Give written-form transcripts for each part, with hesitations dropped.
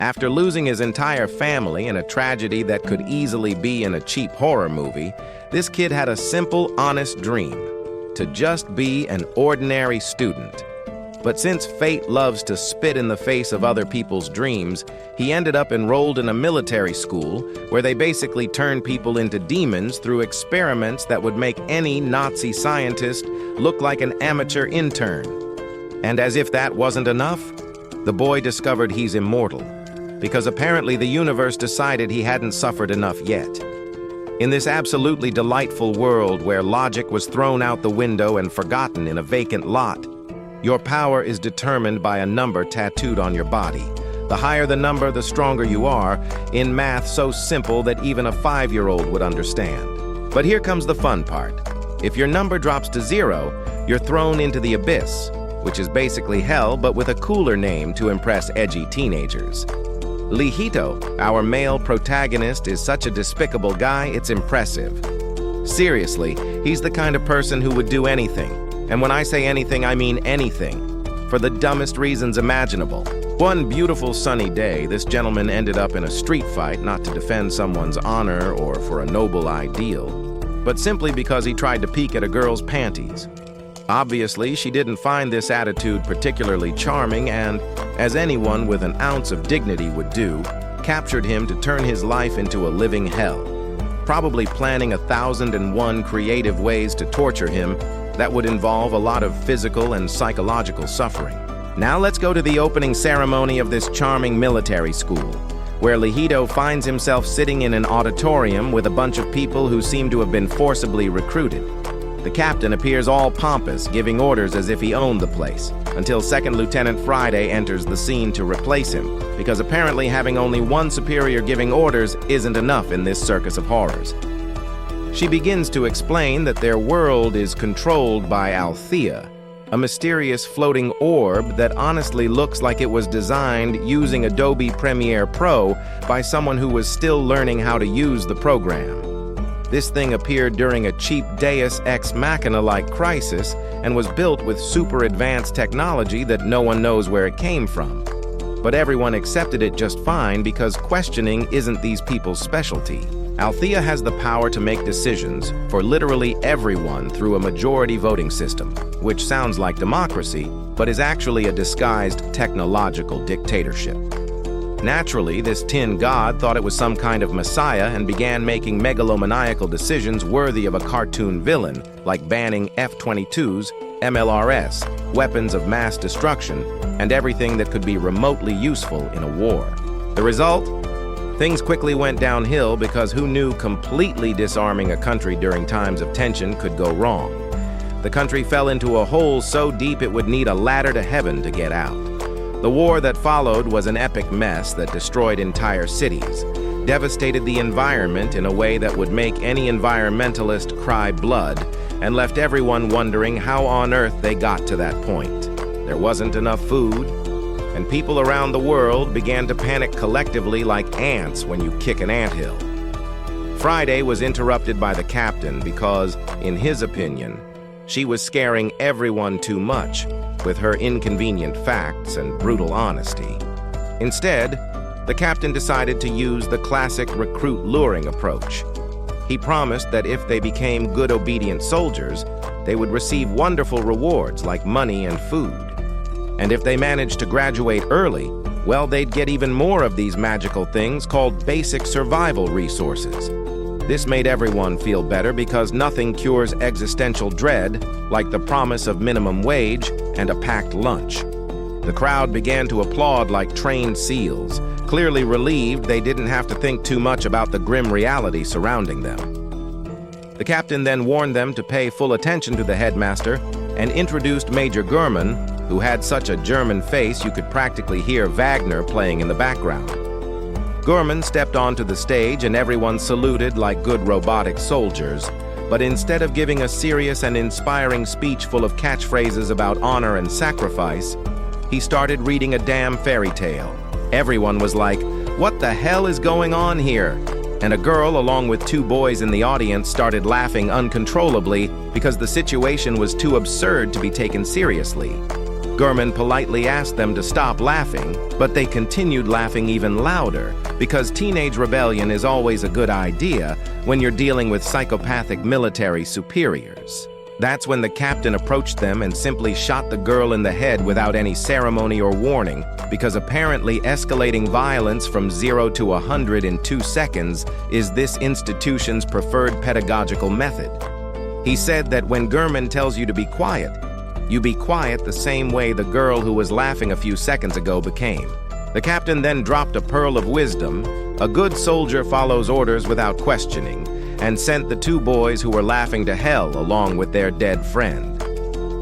After losing his entire family in a tragedy that could easily be in a cheap horror movie, this kid had a simple, honest dream: to just be an ordinary student. But since fate loves to spit in the face of other people's dreams, he ended up enrolled in a military school where they basically turned people into demons through experiments that would make any Nazi scientist look like an amateur intern. And as if that wasn't enough, the boy discovered he's immortal, because apparently the universe decided he hadn't suffered enough yet. In this absolutely delightful world where logic was thrown out the window and forgotten in a vacant lot, your power is determined by a number tattooed on your body. The higher the number, the stronger you are, in math so simple that even a 5-year-old would understand. But here comes the fun part. If your number drops to 0, you're thrown into the abyss, which is basically hell but with a cooler name to impress edgy teenagers. Lihito, our male protagonist, is such a despicable guy, it's impressive. Seriously, he's the kind of person who would do anything. And when I say anything, I mean anything, for the dumbest reasons imaginable. One beautiful sunny day, this gentleman ended up in a street fight, not to defend someone's honor or for a noble ideal, but simply because he tried to peek at a girl's panties. Obviously, she didn't find this attitude particularly charming and, as anyone with an ounce of dignity would do, captured him to turn his life into a living hell, probably planning 1,001 creative ways to torture him that would involve a lot of physical and psychological suffering. Now let's go to the opening ceremony of this charming military school, where Lihito finds himself sitting in an auditorium with a bunch of people who seem to have been forcibly recruited. The captain appears all pompous, giving orders as if he owned the place, until Second Lieutenant Friday enters the scene to replace him, because apparently having only one superior giving orders isn't enough in this circus of horrors. She begins to explain that their world is controlled by Althea, a mysterious floating orb that honestly looks like it was designed using Adobe Premiere Pro by someone who was still learning how to use the program. This thing appeared during a cheap Deus Ex Machina-like crisis and was built with super advanced technology that no one knows where it came from. But everyone accepted it just fine because questioning isn't these people's specialty. Althea has the power to make decisions for literally everyone through a majority voting system, which sounds like democracy, but is actually a disguised technological dictatorship. Naturally, this tin god thought it was some kind of messiah and began making megalomaniacal decisions worthy of a cartoon villain, like banning F-22s, MLRS, weapons of mass destruction, and everything that could be remotely useful in a war. The result? Things quickly went downhill because who knew completely disarming a country during times of tension could go wrong? The country fell into a hole so deep it would need a ladder to heaven to get out. The war that followed was an epic mess that destroyed entire cities, devastated the environment in a way that would make any environmentalist cry blood, and left everyone wondering how on earth they got to that point. There wasn't enough food, and people around the world began to panic collectively like ants when you kick an anthill. Friday was interrupted by the captain because, in his opinion, she was scaring everyone too much with her inconvenient facts and brutal honesty. Instead, the captain decided to use the classic recruit luring approach. He promised that if they became good obedient soldiers, they would receive wonderful rewards like money and food. And if they managed to graduate early, well, they'd get even more of these magical things called basic survival resources. This made everyone feel better because nothing cures existential dread like the promise of minimum wage and a packed lunch. The crowd began to applaud like trained seals, clearly relieved they didn't have to think too much about the grim reality surrounding them. The captain then warned them to pay full attention to the headmaster and introduced Major Gurman, who had such a German face you could practically hear Wagner playing in the background. Gurman stepped onto the stage and everyone saluted like good robotic soldiers, but instead of giving a serious and inspiring speech full of catchphrases about honor and sacrifice, he started reading a damn fairy tale. Everyone was like, "What the hell is going on here?" And a girl, along with 2 boys in the audience, started laughing uncontrollably because the situation was too absurd to be taken seriously. Gurman politely asked them to stop laughing, but they continued laughing even louder because teenage rebellion is always a good idea when you're dealing with psychopathic military superiors. That's when the captain approached them and simply shot the girl in the head without any ceremony or warning, because apparently escalating violence from 0 to 100 in 2 seconds is this institution's preferred pedagogical method. He said that when Gurman tells you to be quiet, you be quiet the same way the girl who was laughing a few seconds ago became. The captain then dropped a pearl of wisdom: a good soldier follows orders without questioning, and sent the 2 boys who were laughing to hell along with their dead friend.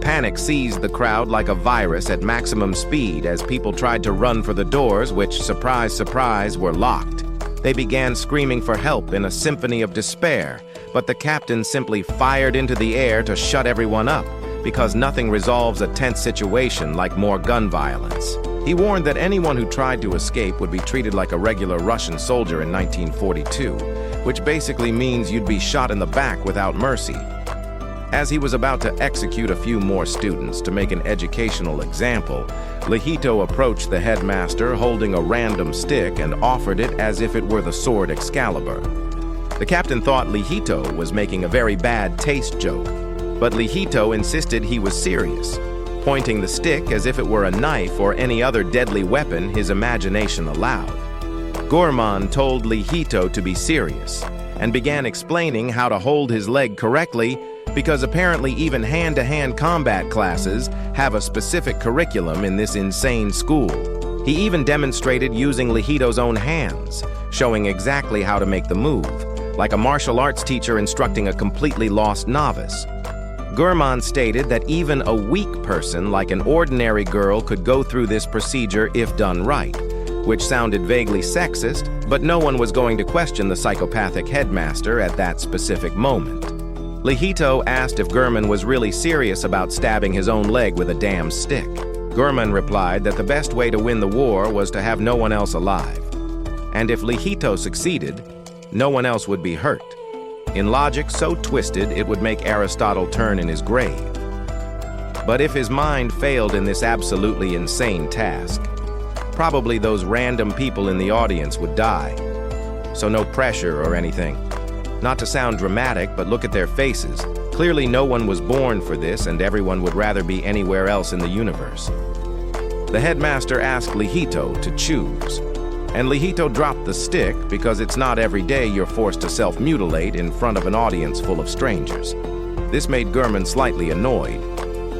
Panic seized the crowd like a virus at maximum speed as people tried to run for the doors, which, surprise, surprise, were locked. They began screaming for help in a symphony of despair, but the captain simply fired into the air to shut everyone up, because nothing resolves a tense situation like more gun violence. He warned that anyone who tried to escape would be treated like a regular Russian soldier in 1942, which basically means you'd be shot in the back without mercy. As he was about to execute a few more students to make an educational example, Lihito approached the headmaster holding a random stick and offered it as if it were the sword Excalibur. The captain thought Lihito was making a very bad taste joke, but Lihito insisted he was serious, pointing the stick as if it were a knife or any other deadly weapon his imagination allowed. Gurman told Lihito to be serious and began explaining how to hold his leg correctly, because apparently even hand-to-hand combat classes have a specific curriculum in this insane school. He even demonstrated using Lihito's own hands, showing exactly how to make the move, like a martial arts teacher instructing a completely lost novice. Gurman stated that even a weak person like an ordinary girl could go through this procedure if done right, which sounded vaguely sexist, but no one was going to question the psychopathic headmaster at that specific moment. Lihito asked if Gurman was really serious about stabbing his own leg with a damn stick. Gurman replied that the best way to win the war was to have no one else alive, and if Lihito succeeded, no one else would be hurt. In logic so twisted it would make Aristotle turn in his grave. But if his mind failed in this absolutely insane task, probably those random people in the audience would die. So no pressure or anything. Not to sound dramatic, but look at their faces. Clearly no one was born for this, and everyone would rather be anywhere else in the universe. The headmaster asked Lihito to choose, and Lihito dropped the stick because it's not every day you're forced to self-mutilate in front of an audience full of strangers. This made Gurman slightly annoyed,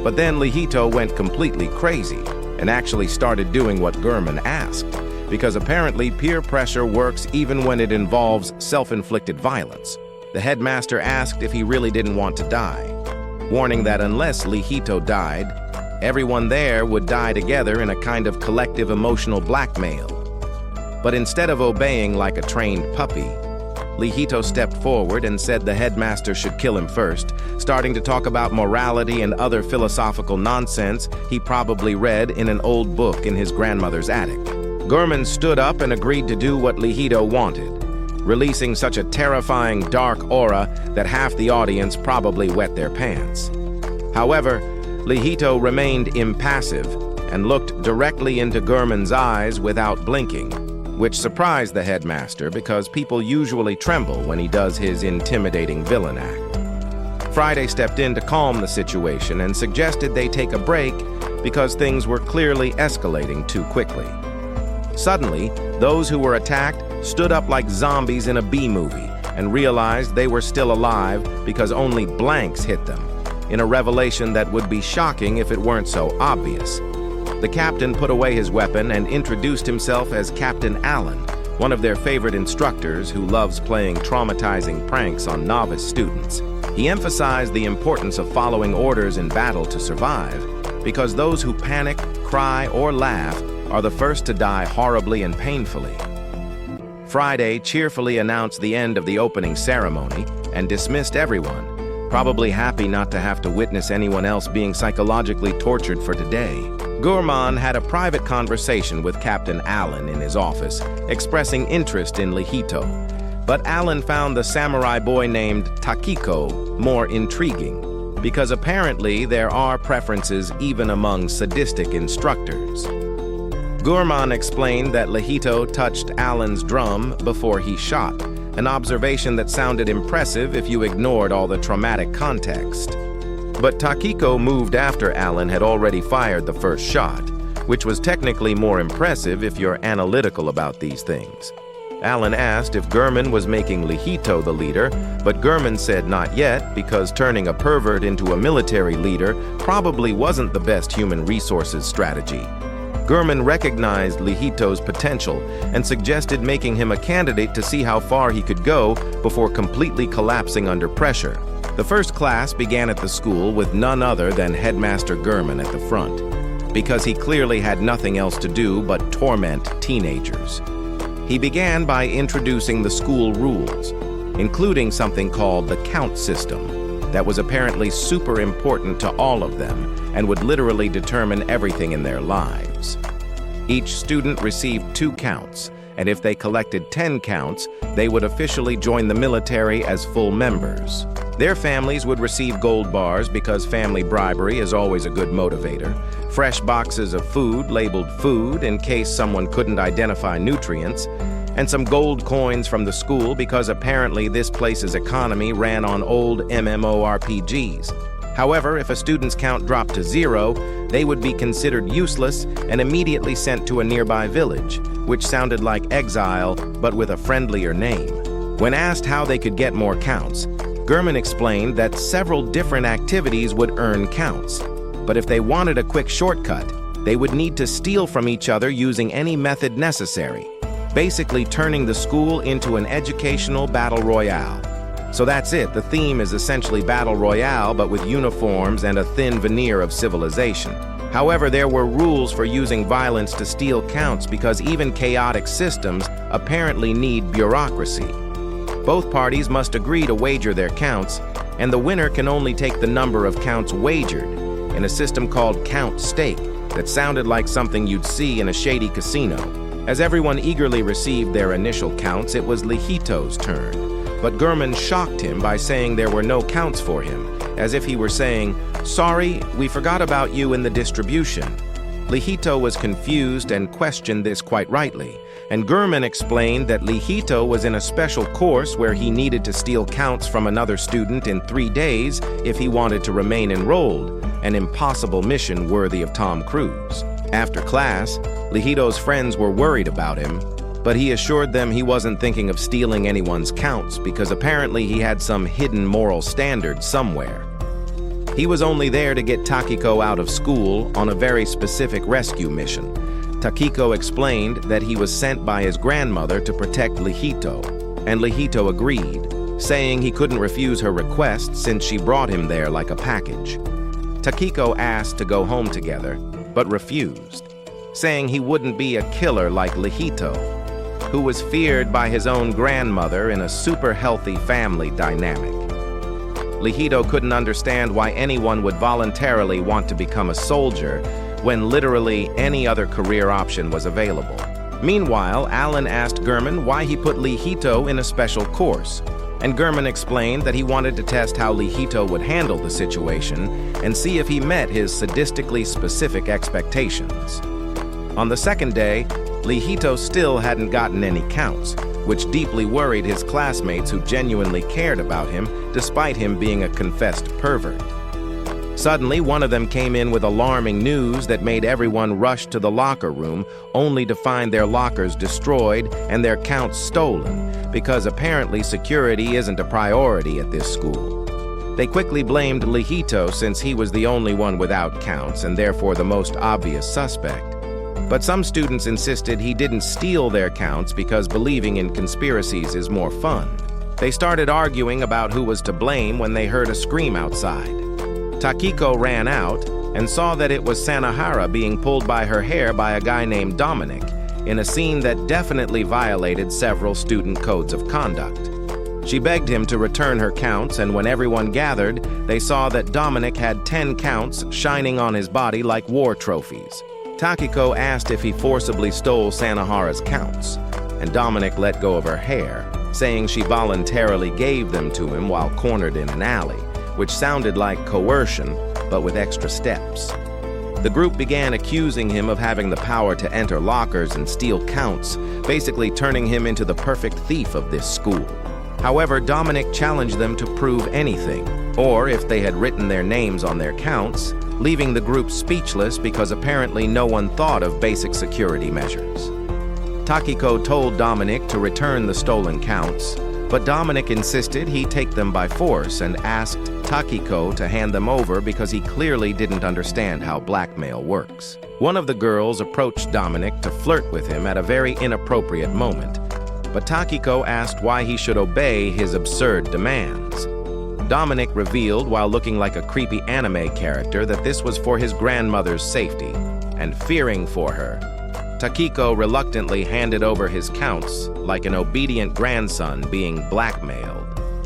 but then Lihito went completely crazy and actually started doing what Gurman asked, because apparently peer pressure works even when it involves self-inflicted violence. The headmaster asked if he really didn't want to die, warning that unless Lihito died, everyone there would die together in a kind of collective emotional blackmail. But instead of obeying like a trained puppy, Lihito stepped forward and said the headmaster should kill him first, starting to talk about morality and other philosophical nonsense he probably read in an old book in his grandmother's attic. Gurman stood up and agreed to do what Lihito wanted, releasing such a terrifying dark aura that half the audience probably wet their pants. However, Lihito remained impassive and looked directly into Gurman's eyes without blinking, which surprised the headmaster because people usually tremble when he does his intimidating villain act. Friday stepped in to calm the situation and suggested they take a break because things were clearly escalating too quickly. Suddenly, those who were attacked stood up like zombies in a B-movie and realized they were still alive because only blanks hit them, in a revelation that would be shocking if it weren't so obvious. The captain put away his weapon and introduced himself as Captain Allen, one of their favorite instructors who loves playing traumatizing pranks on novice students. He emphasized the importance of following orders in battle to survive, because those who panic, cry, or laugh are the first to die horribly and painfully. Friday cheerfully announced the end of the opening ceremony and dismissed everyone, probably happy not to have to witness anyone else being psychologically tortured for today. Gurman had a private conversation with Captain Allen in his office, expressing interest in Lihito, but Allen found the samurai boy named Takiko more intriguing. because apparently there are preferences even among sadistic instructors. Gurman explained that Lihito touched Alan's drum before he shot, an observation that sounded impressive if you ignored all the traumatic context. But Takiko moved after Alan had already fired the first shot, which was technically more impressive if you're analytical about these things. Alan asked if Gurman was making Lihito the leader, but Gurman said not yet because turning a pervert into a military leader probably wasn't the best human resources strategy. Gurman recognized Lihito's potential and suggested making him a candidate to see how far he could go before completely collapsing under pressure. The first class began at the school with none other than Headmaster Gurman at the front, because he clearly had nothing else to do but torment teenagers. He began by introducing the school rules, including something called the count system, that was apparently super important to all of them and would literally determine everything in their lives. Each student received 2 counts, and if they collected 10 counts, they would officially join the military as full members. Their families would receive gold bars because family bribery is always a good motivator, fresh boxes of food labeled food in case someone couldn't identify nutrients, and some gold coins from the school because apparently this place's economy ran on old MMORPGs. However, if a student's count dropped to 0, they would be considered useless and immediately sent to a nearby village, which sounded like exile but with a friendlier name. When asked how they could get more counts, Gurman explained that several different activities would earn counts, but if they wanted a quick shortcut, they would need to steal from each other using any method necessary, basically turning the school into an educational battle royale. So that's it, the theme is essentially battle royale but with uniforms and a thin veneer of civilization. However, there were rules for using violence to steal counts because even chaotic systems apparently need bureaucracy. Both parties must agree to wager their counts, and the winner can only take the number of counts wagered in a system called count stake that sounded like something you'd see in a shady casino. As everyone eagerly received their initial counts, it was Lihito's turn, but Gurman shocked him by saying there were no counts for him, as if he were saying, "Sorry, we forgot about you in the distribution." Lihito was confused and questioned this quite rightly, and Gurman explained that Lihito was in a special course where he needed to steal counts from another student in 3 days if he wanted to remain enrolled, an impossible mission worthy of Tom Cruise. After class, Lihito's friends were worried about him, but he assured them he wasn't thinking of stealing anyone's counts because apparently he had some hidden moral standard somewhere. He was only there to get Takiko out of school on a very specific rescue mission. Takiko explained that he was sent by his grandmother to protect Lihito, and Lihito agreed, saying he couldn't refuse her request since she brought him there like a package. Takiko asked to go home together, but refused, saying he wouldn't be a killer like Lihito, who was feared by his own grandmother in a super healthy family dynamic. Lihito couldn't understand why anyone would voluntarily want to become a soldier when literally any other career option was available. Meanwhile, Alan asked Gurman why he put Lihito in a special course, and Gurman explained that he wanted to test how Lihito would handle the situation and see if he met his sadistically specific expectations. On the second day, Lihito still hadn't gotten any counts, which deeply worried his classmates who genuinely cared about him despite him being a confessed pervert. Suddenly, one of them came in with alarming news that made everyone rush to the locker room, only to find their lockers destroyed and their counts stolen, because apparently security isn't a priority at this school. They quickly blamed Lihito since he was the only one without counts and therefore the most obvious suspect. But some students insisted he didn't steal their counts because believing in conspiracies is more fun. They started arguing about who was to blame when they heard a scream outside. Takiko ran out and saw that it was Sanahara being pulled by her hair by a guy named Dominic in a scene that definitely violated several student codes of conduct. She begged him to return her counts, and when everyone gathered, they saw that Dominic had 10 counts shining on his body like war trophies. Takiko asked if he forcibly stole Sanahara's counts, and Dominic let go of her hair, saying she voluntarily gave them to him while cornered in an alley, which sounded like coercion, but with extra steps. The group began accusing him of having the power to enter lockers and steal counts, basically turning him into the perfect thief of this school. However, Dominic challenged them to prove anything, or if they had written their names on their counts, leaving the group speechless because apparently no one thought of basic security measures. Takiko told Dominic to return the stolen counts, but Dominic insisted he take them by force and asked Takiko to hand them over because he clearly didn't understand how blackmail works. One of the girls approached Dominic to flirt with him at a very inappropriate moment, but Takiko asked why he should obey his absurd demands. Dominic revealed while looking like a creepy anime character that this was for his grandmother's safety, and fearing for her, Takiko reluctantly handed over his counts like an obedient grandson being blackmailed.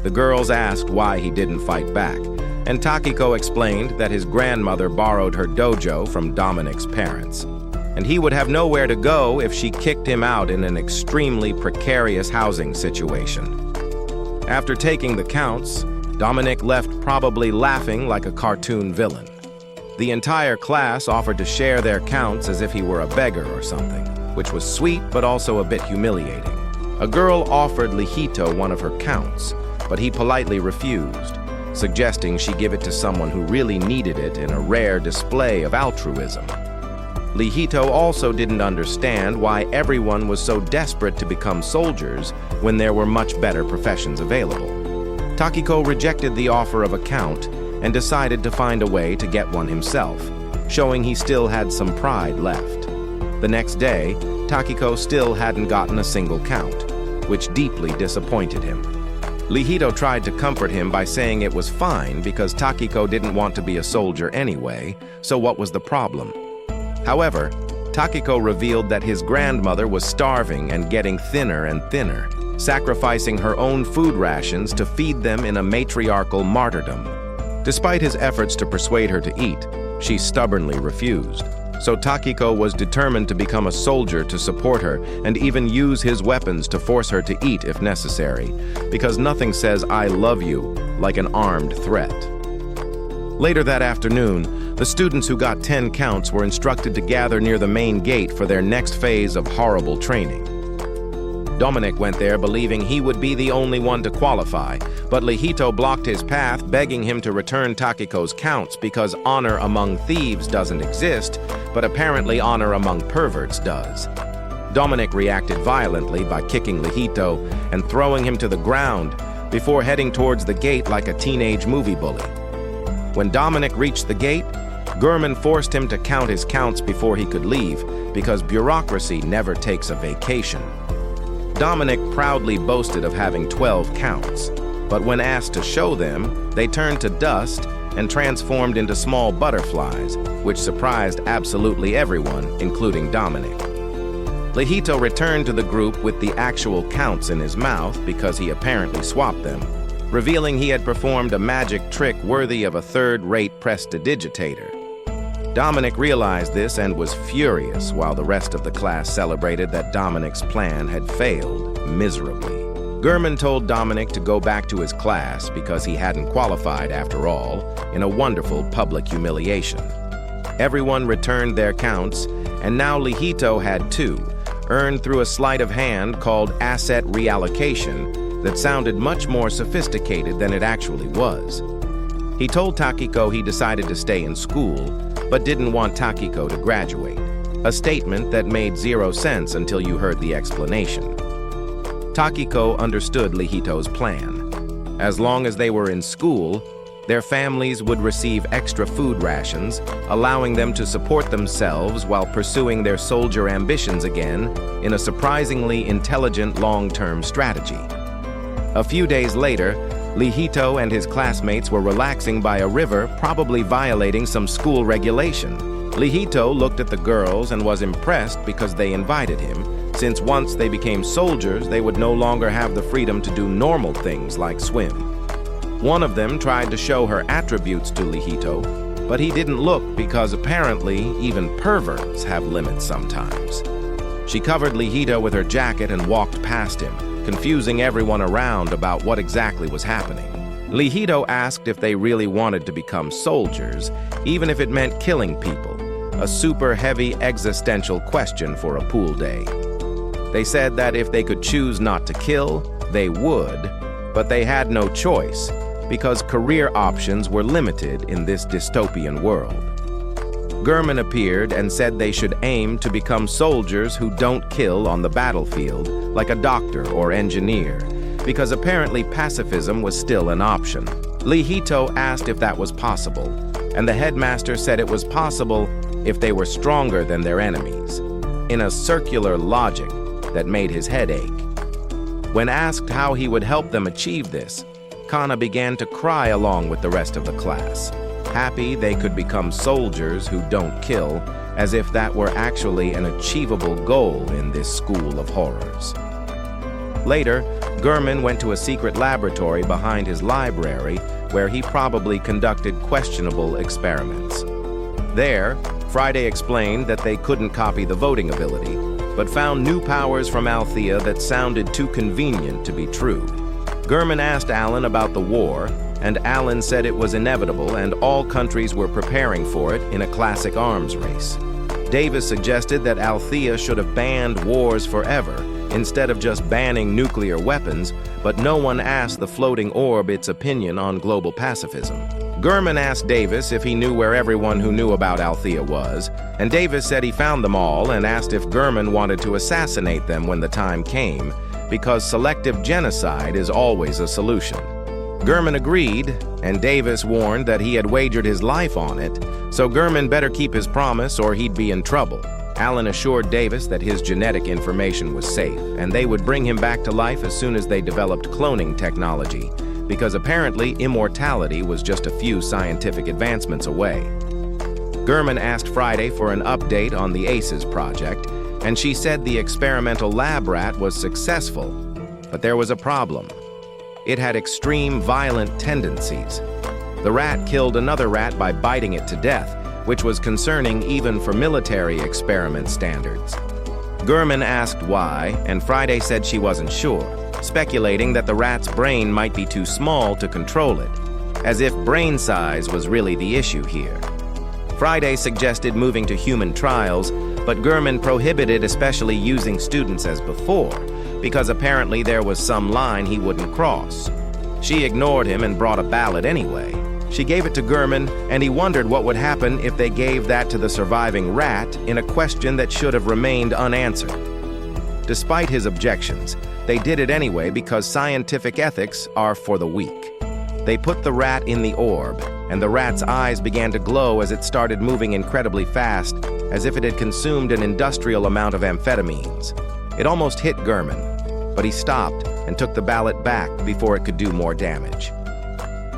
The girls asked why he didn't fight back, and Takiko explained that his grandmother borrowed her dojo from Dominic's parents, and he would have nowhere to go if she kicked him out in an extremely precarious housing situation. After taking the counts, Dominic left probably laughing like a cartoon villain. The entire class offered to share their counts as if he were a beggar or something, which was sweet but also a bit humiliating. A girl offered Lihito one of her counts, but he politely refused, suggesting she give it to someone who really needed it in a rare display of altruism. Lihito also didn't understand why everyone was so desperate to become soldiers when there were much better professions available. Takiko rejected the offer of a count and decided to find a way to get one himself, showing he still had some pride left. The next day, Takiko still hadn't gotten a single count, which deeply disappointed him. Lihito tried to comfort him by saying it was fine because Takiko didn't want to be a soldier anyway, so what was the problem? However, Takiko revealed that his grandmother was starving and getting thinner and thinner, sacrificing her own food rations to feed them in a matriarchal martyrdom. Despite his efforts to persuade her to eat, she stubbornly refused. So Takiko was determined to become a soldier to support her and even use his weapons to force her to eat if necessary, because nothing says "I love you" like an armed threat. Later that afternoon, the students who got 10 counts were instructed to gather near the main gate for their next phase of horrible training. Dominic went there believing he would be the only one to qualify, but Lihito blocked his path, begging him to return Takiko's counts because honor among thieves doesn't exist, but apparently honor among perverts does. Dominic reacted violently by kicking Lihito and throwing him to the ground before heading towards the gate like a teenage movie bully. When Dominic reached the gate, Gurman forced him to count his counts before he could leave because bureaucracy never takes a vacation. Dominic proudly boasted of having 12 counts, but when asked to show them, they turned to dust and transformed into small butterflies, which surprised absolutely everyone, including Dominic. Lihito returned to the group with the actual counts in his mouth because he apparently swapped them, revealing he had performed a magic trick worthy of a third-rate prestidigitator. Dominic realized this and was furious while the rest of the class celebrated that Dominic's plan had failed miserably. Gurman told Dominic to go back to his class because he hadn't qualified after all, in a wonderful public humiliation. Everyone returned their counts, and now Lihito had 2, earned through a sleight of hand called asset reallocation that sounded much more sophisticated than it actually was. He told Takiko he decided to stay in school, but didn't want Takiko to graduate, a statement that made 0 sense until you heard the explanation. Takiko understood Lihito's plan. As long as they were in school, their families would receive extra food rations, allowing them to support themselves while pursuing their soldier ambitions again in a surprisingly intelligent long-term strategy. A few days later, Lihito and his classmates were relaxing by a river, probably violating some school regulation. Lihito looked at the girls and was impressed because they invited him, since once they became soldiers, they would no longer have the freedom to do normal things like swim. One of them tried to show her attributes to Lihito, but he didn't look because apparently even perverts have limits sometimes. She covered Lihito with her jacket and walked past him, confusing everyone around about what exactly was happening. Lihito asked if they really wanted to become soldiers, even if it meant killing people, a super heavy existential question for a pool day. They said that if they could choose not to kill, they would, but they had no choice because career options were limited in this dystopian world. Gurman appeared and said they should aim to become soldiers who don't kill on the battlefield, like a doctor or engineer, because apparently pacifism was still an option. Lihito asked if that was possible, and the headmaster said it was possible if they were stronger than their enemies, in a circular logic that made his head ache. When asked how he would help them achieve this, Kana began to cry along with the rest of the class, happy they could become soldiers who don't kill, as if that were actually an achievable goal in this school of horrors. Later, Gurman went to a secret laboratory behind his library where he probably conducted questionable experiments. There, Friday explained that they couldn't copy the voting ability, but found new powers from Althea that sounded too convenient to be true. Gurman asked Alan about the war, and Alan said it was inevitable and all countries were preparing for it in a classic arms race. Davis suggested that Althea should have banned wars forever, instead of just banning nuclear weapons, but no one asked the floating orb its opinion on global pacifism. Gurman asked Davis if he knew where everyone who knew about Althea was, and Davis said he found them all and asked if Gurman wanted to assassinate them when the time came, because selective genocide is always a solution. Gurman agreed, and Davis warned that he had wagered his life on it, so Gurman better keep his promise or he'd be in trouble. Alan assured Davis that his genetic information was safe, and they would bring him back to life as soon as they developed cloning technology, because apparently immortality was just a few scientific advancements away. Gurman asked Friday for an update on the ACEs project, and she said the experimental lab rat was successful, but there was a problem. It had extreme violent tendencies. The rat killed another rat by biting it to death, which was concerning even for military experiment standards. Gurman asked why, and Friday said she wasn't sure, speculating that the rat's brain might be too small to control it, as if brain size was really the issue here. Friday suggested moving to human trials, but Gurman prohibited especially using students as before, because apparently there was some line he wouldn't cross. She ignored him and brought a ballot anyway. She gave it to Gurman, and he wondered what would happen if they gave that to the surviving rat in a question that should have remained unanswered. Despite his objections, they did it anyway because scientific ethics are for the weak. They put the rat in the orb, and the rat's eyes began to glow as it started moving incredibly fast, as if it had consumed an industrial amount of amphetamines. It almost hit Gurman, but he stopped and took the ballot back before it could do more damage.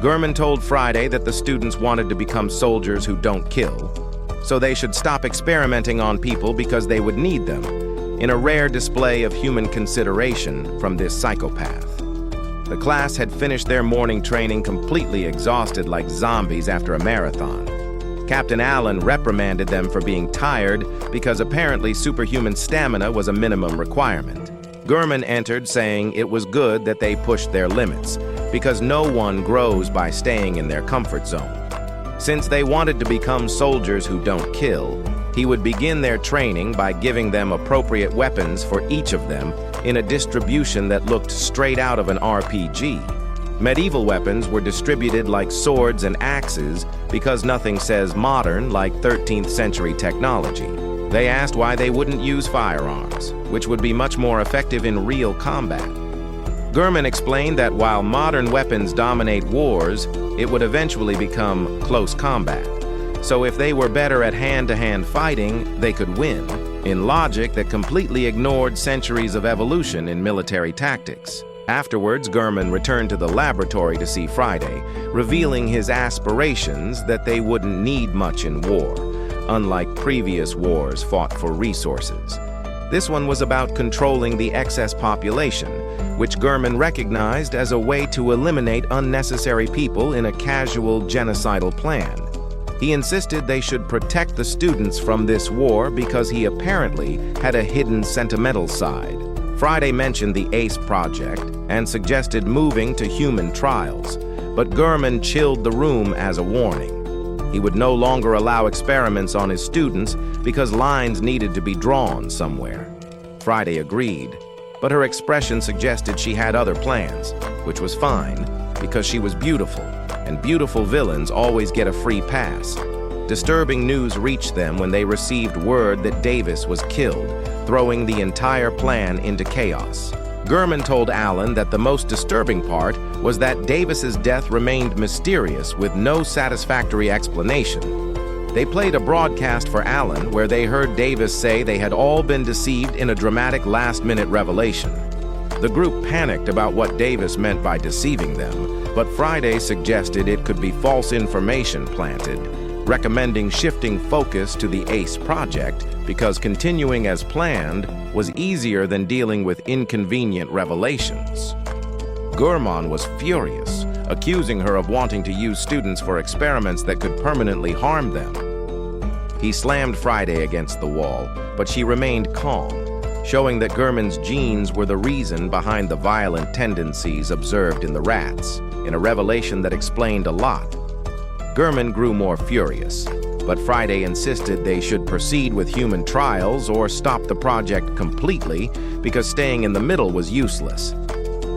Gurman told Friday that the students wanted to become soldiers who don't kill, so they should stop experimenting on people because they would need them, in a rare display of human consideration from this psychopath. The class had finished their morning training completely exhausted like zombies after a marathon. Captain Allen reprimanded them for being tired because apparently superhuman stamina was a minimum requirement. Gurman entered saying it was good that they pushed their limits, because no one grows by staying in their comfort zone. Since they wanted to become soldiers who don't kill, he would begin their training by giving them appropriate weapons for each of them in a distribution that looked straight out of an RPG. Medieval weapons were distributed like swords and axes because nothing says modern like 13th century technology. They asked why they wouldn't use firearms, which would be much more effective in real combat. Gurman explained that while modern weapons dominate wars, it would eventually become close combat. So if they were better at hand-to-hand fighting, they could win, in logic that completely ignored centuries of evolution in military tactics. Afterwards, Gurman returned to the laboratory to see Friday, revealing his aspirations that they wouldn't need much in war, unlike previous wars fought for resources. This one was about controlling the excess population, which Gurman recognized as a way to eliminate unnecessary people in a casual genocidal plan. He insisted they should protect the students from this war because he apparently had a hidden sentimental side. Friday mentioned the ACE project and suggested moving to human trials, but Gurman chilled the room as a warning. He would no longer allow experiments on his students because lines needed to be drawn somewhere. Friday agreed, but her expression suggested she had other plans, which was fine because she was beautiful, and beautiful villains always get a free pass. Disturbing news reached them when they received word that Davis was killed, throwing the entire plan into chaos. Gurman told Alan that the most disturbing part was that Davis's death remained mysterious with no satisfactory explanation. They played a broadcast for Alan where they heard Davis say they had all been deceived in a dramatic last-minute revelation. The group panicked about what Davis meant by deceiving them, but Friday suggested it could be false information planted, recommending shifting focus to the ACE project because continuing as planned was easier than dealing with inconvenient revelations. Gurman was furious, accusing her of wanting to use students for experiments that could permanently harm them. He slammed Friday against the wall, but she remained calm, showing that Gurman's genes were the reason behind the violent tendencies observed in the rats, in a revelation that explained a lot. Gurman grew more furious, but Friday insisted they should proceed with human trials or stop the project completely because staying in the middle was useless.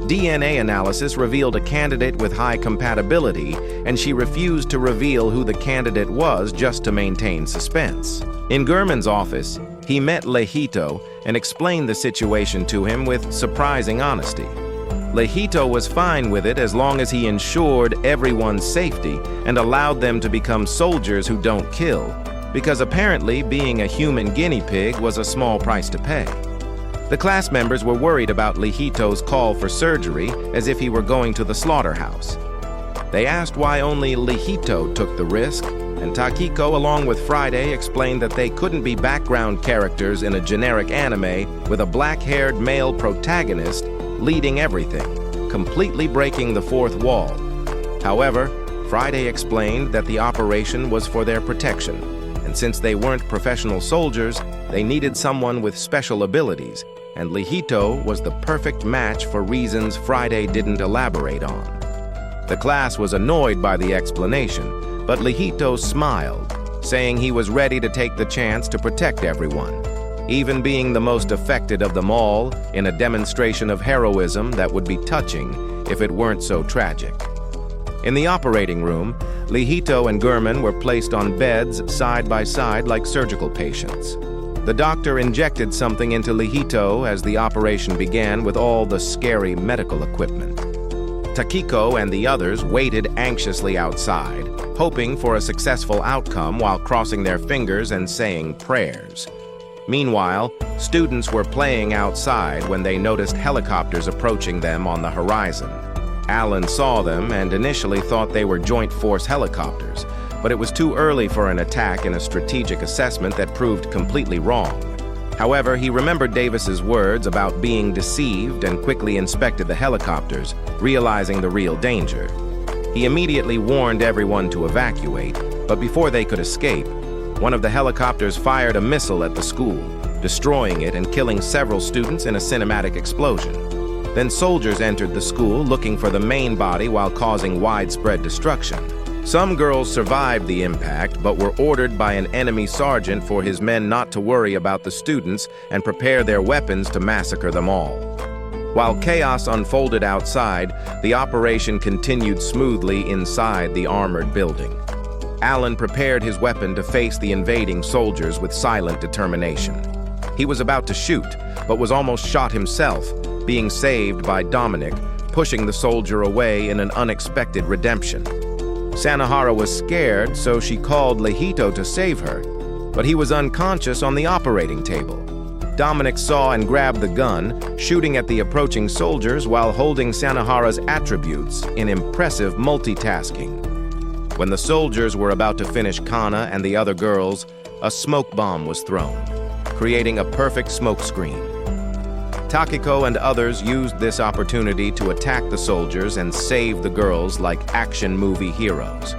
DNA analysis revealed a candidate with high compatibility, and she refused to reveal who the candidate was just to maintain suspense. In Gurman's office, he met Lihito and explained the situation to him with surprising honesty. Lihito was fine with it as long as he ensured everyone's safety and allowed them to become soldiers who don't kill, because apparently being a human guinea pig was a small price to pay. The class members were worried about Lihito's call for surgery as if he were going to the slaughterhouse. They asked why only Lihito took the risk, and Takiko, along with Friday, explained that they couldn't be background characters in a generic anime with a black-haired male protagonist leading everything, completely breaking the fourth wall. However, Friday explained that the operation was for their protection, and since they weren't professional soldiers, they needed someone with special abilities, and Lihito was the perfect match for reasons Friday didn't elaborate on. The class was annoyed by the explanation, but Lihito smiled, saying he was ready to take the chance to protect everyone, even being the most affected of them all in a demonstration of heroism that would be touching if it weren't so tragic. In the operating room, Lihito and Gurman were placed on beds side by side like surgical patients. The doctor injected something into Lihito as the operation began with all the scary medical equipment. Takiko and the others waited anxiously outside, hoping for a successful outcome while crossing their fingers and saying prayers. Meanwhile, students were playing outside when they noticed helicopters approaching them on the horizon. Alan saw them and initially thought they were joint force helicopters, but it was too early for an attack in a strategic assessment that proved completely wrong. However, he remembered Davis's words about being deceived and quickly inspected the helicopters, realizing the real danger. He immediately warned everyone to evacuate, but before they could escape, one of the helicopters fired a missile at the school, destroying it and killing several students in a cinematic explosion. Then soldiers entered the school looking for the main body while causing widespread destruction. Some girls survived the impact but were ordered by an enemy sergeant for his men not to worry about the students and prepare their weapons to massacre them all. While chaos unfolded outside, the operation continued smoothly inside the armored building. Alan prepared his weapon to face the invading soldiers with silent determination. He was about to shoot, but was almost shot himself, being saved by Dominic, pushing the soldier away in an unexpected redemption. Sanahara was scared, so she called Lihito to save her, but he was unconscious on the operating table. Dominic saw and grabbed the gun, shooting at the approaching soldiers while holding Sanahara's attributes in impressive multitasking. When the soldiers were about to finish Kana and the other girls, a smoke bomb was thrown, creating a perfect smoke screen. Takiko and others used this opportunity to attack the soldiers and save the girls like action movie heroes.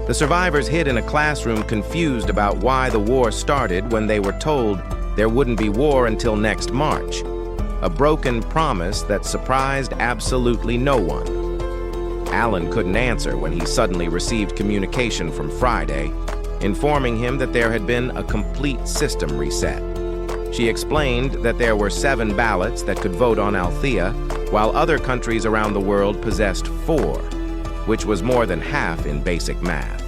The survivors hid in a classroom confused about why the war started when they were told there wouldn't be war until next March, a broken promise that surprised absolutely no one. Alan couldn't answer when he suddenly received communication from Friday, informing him that there had been a complete system reset. She explained that there were 7 ballots that could vote on Althea, while other countries around the world possessed 4, which was more than half in basic math.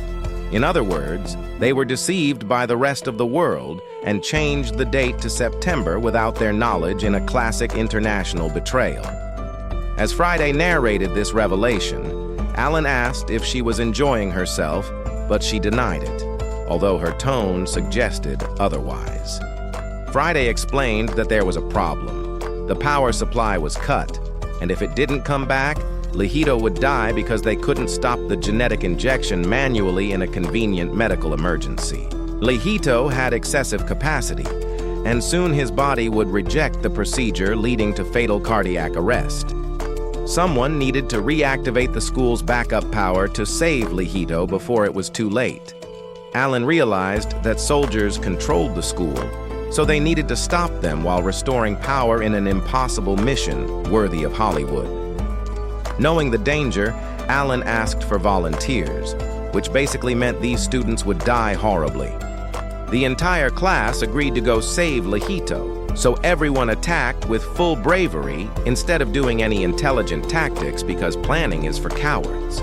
In other words, they were deceived by the rest of the world and changed the date to September without their knowledge, in a classic international betrayal. As Friday narrated this revelation, Alan asked if she was enjoying herself, but she denied it, although her tone suggested otherwise. Friday explained that there was a problem. The power supply was cut, and if it didn't come back, Lihito would die because they couldn't stop the genetic injection manually in a convenient medical emergency. Lihito had excessive capacity, and soon his body would reject the procedure, leading to fatal cardiac arrest. Someone needed to reactivate the school's backup power to save Lihito before it was too late. Alan realized that soldiers controlled the school, so they needed to stop them while restoring power in an impossible mission worthy of Hollywood. Knowing the danger, Alan asked for volunteers, which basically meant these students would die horribly. The entire class agreed to go save Lihito, so everyone attacked with full bravery instead of doing any intelligent tactics, because planning is for cowards.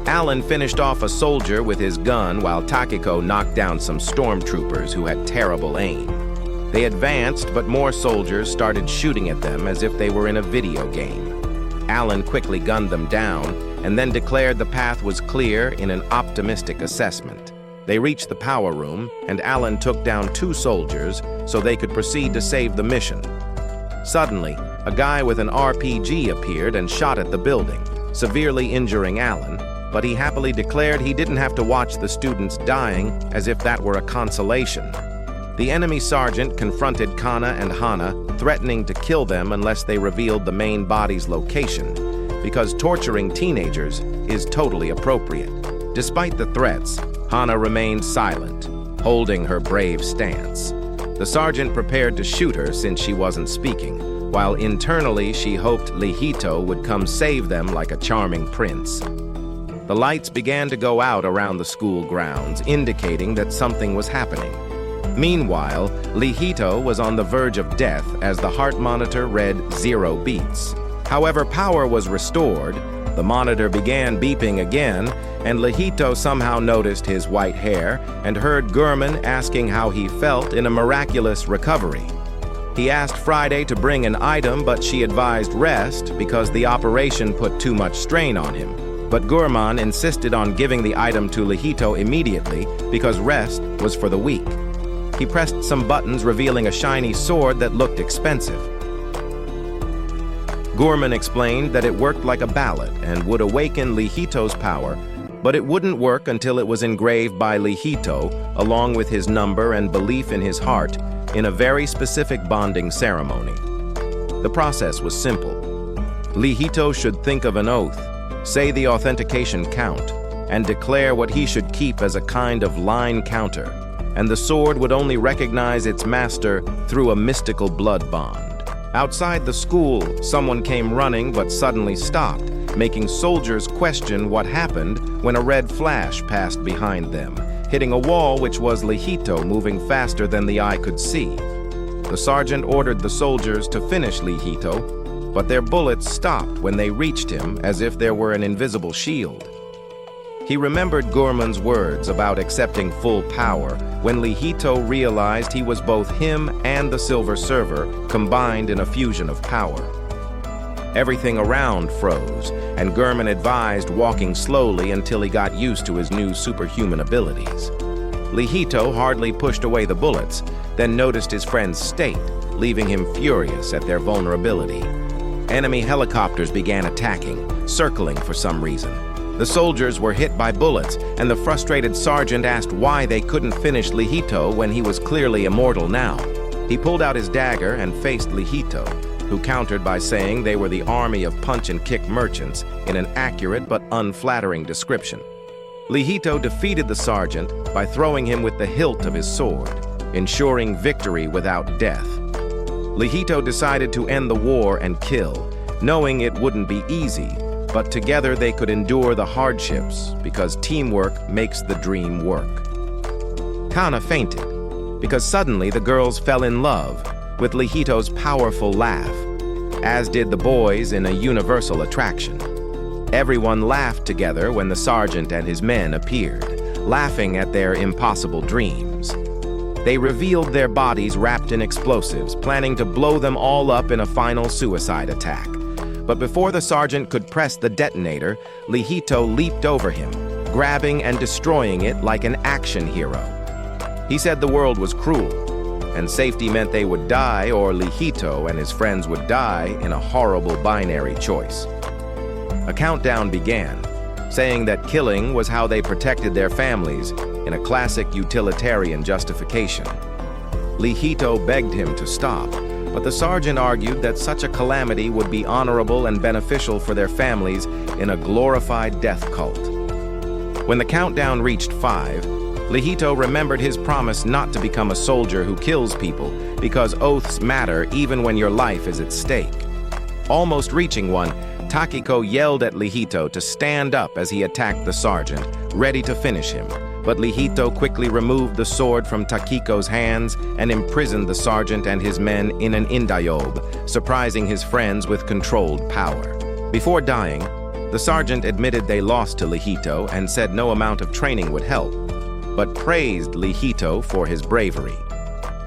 Alan finished off a soldier with his gun while Takiko knocked down some stormtroopers who had terrible aim. They advanced, but more soldiers started shooting at them as if they were in a video game. Alan quickly gunned them down and then declared the path was clear in an optimistic assessment. They reached the power room, and Alan took down 2 soldiers so they could proceed to save the mission. Suddenly, a guy with an RPG appeared and shot at the building, severely injuring Alan, but he happily declared he didn't have to watch the students dying, as if that were a consolation. The enemy sergeant confronted Kana and Hana, threatening to kill them unless they revealed the main body's location, because torturing teenagers is totally appropriate. Despite the threats, Hana remained silent, holding her brave stance. The sergeant prepared to shoot her since she wasn't speaking, while internally she hoped Lihito would come save them like a charming prince. The lights began to go out around the school grounds, indicating that something was happening. Meanwhile, Lihito was on the verge of death as the heart monitor read 0 beats. However, power was restored, the monitor began beeping again, and Lihito somehow noticed his white hair and heard Gurman asking how he felt in a miraculous recovery. He asked Friday to bring an item, but she advised rest because the operation put too much strain on him. But Gurman insisted on giving the item to Lihito immediately because rest was for the weak. He pressed some buttons, revealing a shiny sword that looked expensive. Gurman explained that it worked like a ballot and would awaken Lihito's power, but it wouldn't work until it was engraved by Lihito, along with his number and belief in his heart, in a very specific bonding ceremony. The process was simple. Lihito should think of an oath, say the authentication count, and declare what he should keep as a kind of line counter, and the sword would only recognize its master through a mystical blood bond. Outside the school, someone came running but suddenly stopped, making soldiers question what happened when a red flash passed behind them, hitting a wall which was Lihito moving faster than the eye could see. The sergeant ordered the soldiers to finish Lihito, but their bullets stopped when they reached him, as if there were an invisible shield. He remembered Gurman's words about accepting full power when Lihito realized he was both him and the Silver Server combined in a fusion of power. Everything around froze, and Gurman advised walking slowly until he got used to his new superhuman abilities. Lihito hardly pushed away the bullets, then noticed his friend's state, leaving him furious at their vulnerability. Enemy helicopters began attacking, circling for some reason. The soldiers were hit by bullets, and the frustrated sergeant asked why they couldn't finish Lihito when he was clearly immortal now. He pulled out his dagger and faced Lihito, who countered by saying they were the army of punch-and-kick merchants in an accurate but unflattering description. Lihito defeated the sergeant by throwing him with the hilt of his sword, ensuring victory without death. Lihito decided to end the war and kill, knowing it wouldn't be easy, but together they could endure the hardships because teamwork makes the dream work. Kana fainted because suddenly the girls fell in love with Lihito's powerful laugh, as did the boys in a universal attraction. Everyone laughed together when the sergeant and his men appeared, laughing at their impossible dreams. They revealed their bodies wrapped in explosives, planning to blow them all up in a final suicide attack. But before the sergeant could press the detonator, Lihito leaped over him, grabbing and destroying it like an action hero. He said the world was cruel, and safety meant they would die or Lihito and his friends would die in a horrible binary choice. A countdown began, saying that killing was how they protected their families in a classic utilitarian justification. Lihito begged him to stop, but the sergeant argued that such a calamity would be honorable and beneficial for their families in a glorified death cult. When the countdown reached 5, Lihito remembered his promise not to become a soldier who kills people because oaths matter even when your life is at stake. Almost reaching one, Takiko yelled at Lihito to stand up as he attacked the sergeant, ready to finish him. But Lihito quickly removed the sword from Takiko's hands and imprisoned the sergeant and his men in an indayobe, surprising his friends with controlled power. Before dying, the sergeant admitted they lost to Lihito and said no amount of training would help, but praised Lihito for his bravery,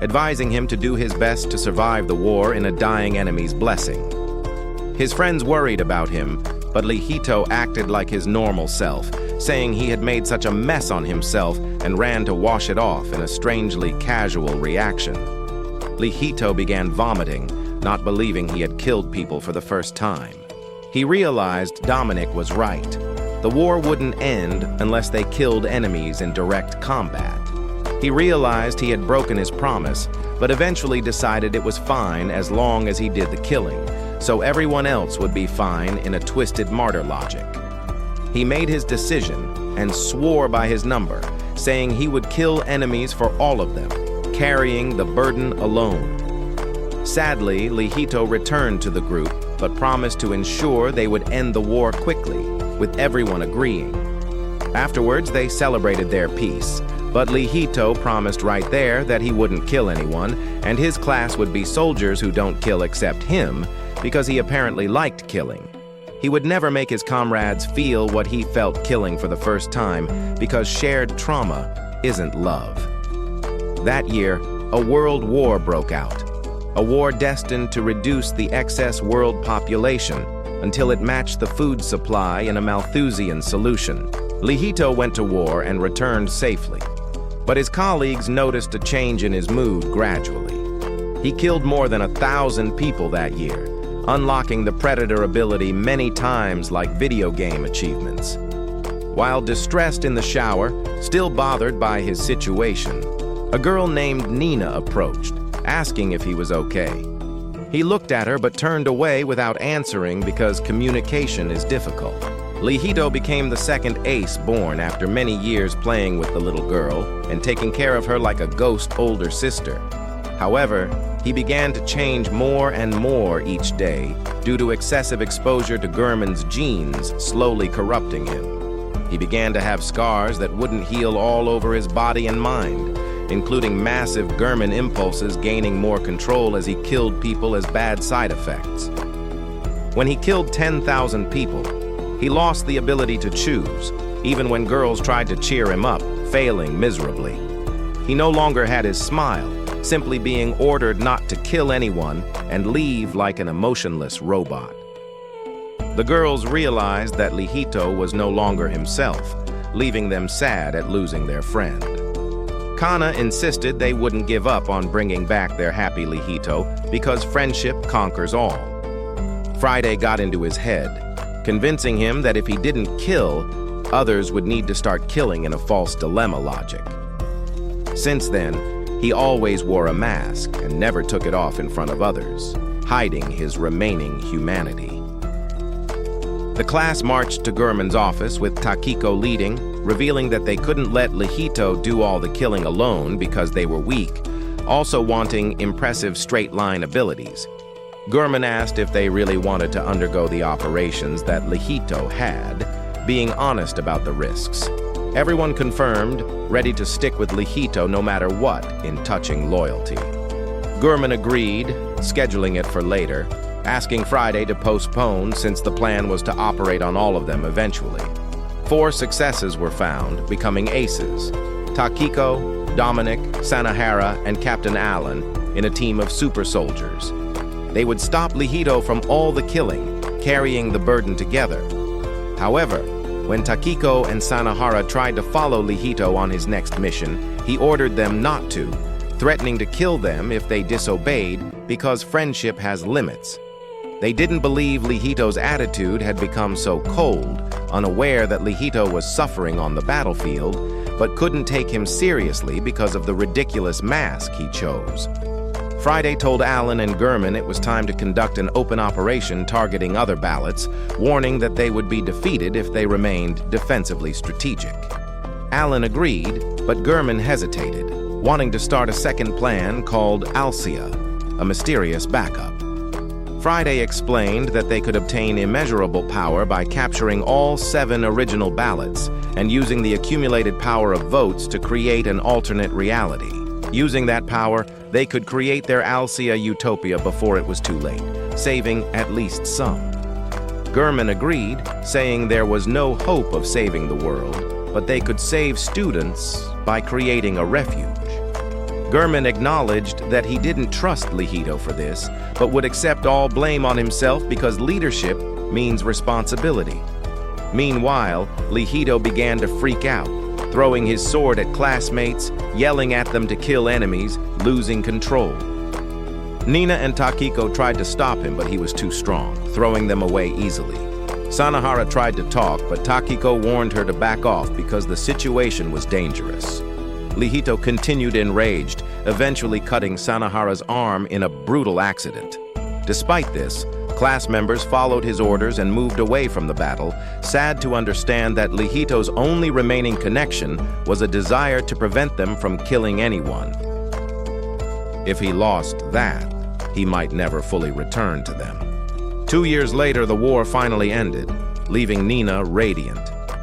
advising him to do his best to survive the war in a dying enemy's blessing. His friends worried about him, but Lihito acted like his normal self, saying he had made such a mess on himself and ran to wash it off in a strangely casual reaction. Lihito began vomiting, not believing he had killed people for the first time. He realized Dominic was right. The war wouldn't end unless they killed enemies in direct combat. He realized he had broken his promise, but eventually decided it was fine as long as he did the killing, so everyone else would be fine in a twisted martyr logic. He made his decision and swore by his number, saying he would kill enemies for all of them, carrying the burden alone. Sadly, Lihito returned to the group, but promised to ensure they would end the war quickly, with everyone agreeing. Afterwards, they celebrated their peace, but Lihito promised right there that he wouldn't kill anyone, and his class would be soldiers who don't kill except him, because he apparently liked killing. He would never make his comrades feel what he felt killing for the first time, because shared trauma isn't love. That year, a world war broke out, a war destined to reduce the excess world population until it matched the food supply in a Malthusian solution. Lihito went to war and returned safely, but his colleagues noticed a change in his mood gradually. He killed more than 1,000 people that year, unlocking the Predator ability many times like video game achievements. While distressed in the shower, still bothered by his situation, a girl named Nina approached, asking if he was okay. He looked at her but turned away without answering because communication is difficult. Lihito became the second ace born after many years playing with the little girl and taking care of her like a ghost older sister. However, he began to change more and more each day due to excessive exposure to Gurman's genes slowly corrupting him. He began to have scars that wouldn't heal all over his body and mind, including massive Gurman impulses gaining more control as he killed people as bad side effects. When he killed 10,000 people, he lost the ability to choose, even when girls tried to cheer him up, failing miserably. He no longer had his smile, simply being ordered not to kill anyone and leave like an emotionless robot. The girls realized that Lihito was no longer himself, leaving them sad at losing their friend. Kana insisted they wouldn't give up on bringing back their happy Lihito because friendship conquers all. Friday got into his head, convincing him that if he didn't kill, others would need to start killing in a false dilemma logic. Since then, he always wore a mask and never took it off in front of others, hiding his remaining humanity. The class marched to Gurman's office with Takiko leading, revealing that they couldn't let Lihito do all the killing alone because they were weak, also wanting impressive straight-line abilities. Gurman asked if they really wanted to undergo the operations that Lihito had, being honest about the risks. Everyone confirmed, ready to stick with Lihito no matter what in touching loyalty. Gurman agreed, scheduling it for later, asking Friday to postpone since the plan was to operate on all of them eventually. 4 successes were found, becoming aces: Takiko, Dominic, Sanahara, and Captain Allen in a team of super soldiers. They would stop Lihito from all the killing, carrying the burden together. However, when Takiko and Sanahara tried to follow Lihito on his next mission, he ordered them not to, threatening to kill them if they disobeyed because friendship has limits. They didn't believe Lihito's attitude had become so cold, unaware that Lihito was suffering on the battlefield, but couldn't take him seriously because of the ridiculous mask he chose. Friday told Allen and Gurman it was time to conduct an open operation targeting other ballots, warning that they would be defeated if they remained defensively strategic. Allen agreed, but Gurman hesitated, wanting to start a second plan called Althea, a mysterious backup. Friday explained that they could obtain immeasurable power by capturing all 7 original ballots and using the accumulated power of votes to create an alternate reality. Using that power, they could create their Althea utopia before it was too late, saving at least some. Gurman agreed, saying there was no hope of saving the world, but they could save students by creating a refuge. Gurman acknowledged that he didn't trust Lihito for this, but would accept all blame on himself because leadership means responsibility. Meanwhile, Lihito began to freak out, throwing his sword at classmates, yelling at them to kill enemies, losing control. Nina and Takiko tried to stop him, but he was too strong, throwing them away easily. Sanahara tried to talk, but Takiko warned her to back off because the situation was dangerous. Lihito continued enraged, eventually cutting Sanahara's arm in a brutal accident. Despite this, class members followed his orders and moved away from the battle, sad to understand that Lihito's only remaining connection was a desire to prevent them from killing anyone. If he lost that, he might never fully return to them. 2 years later, the war finally ended, leaving Nina radiant,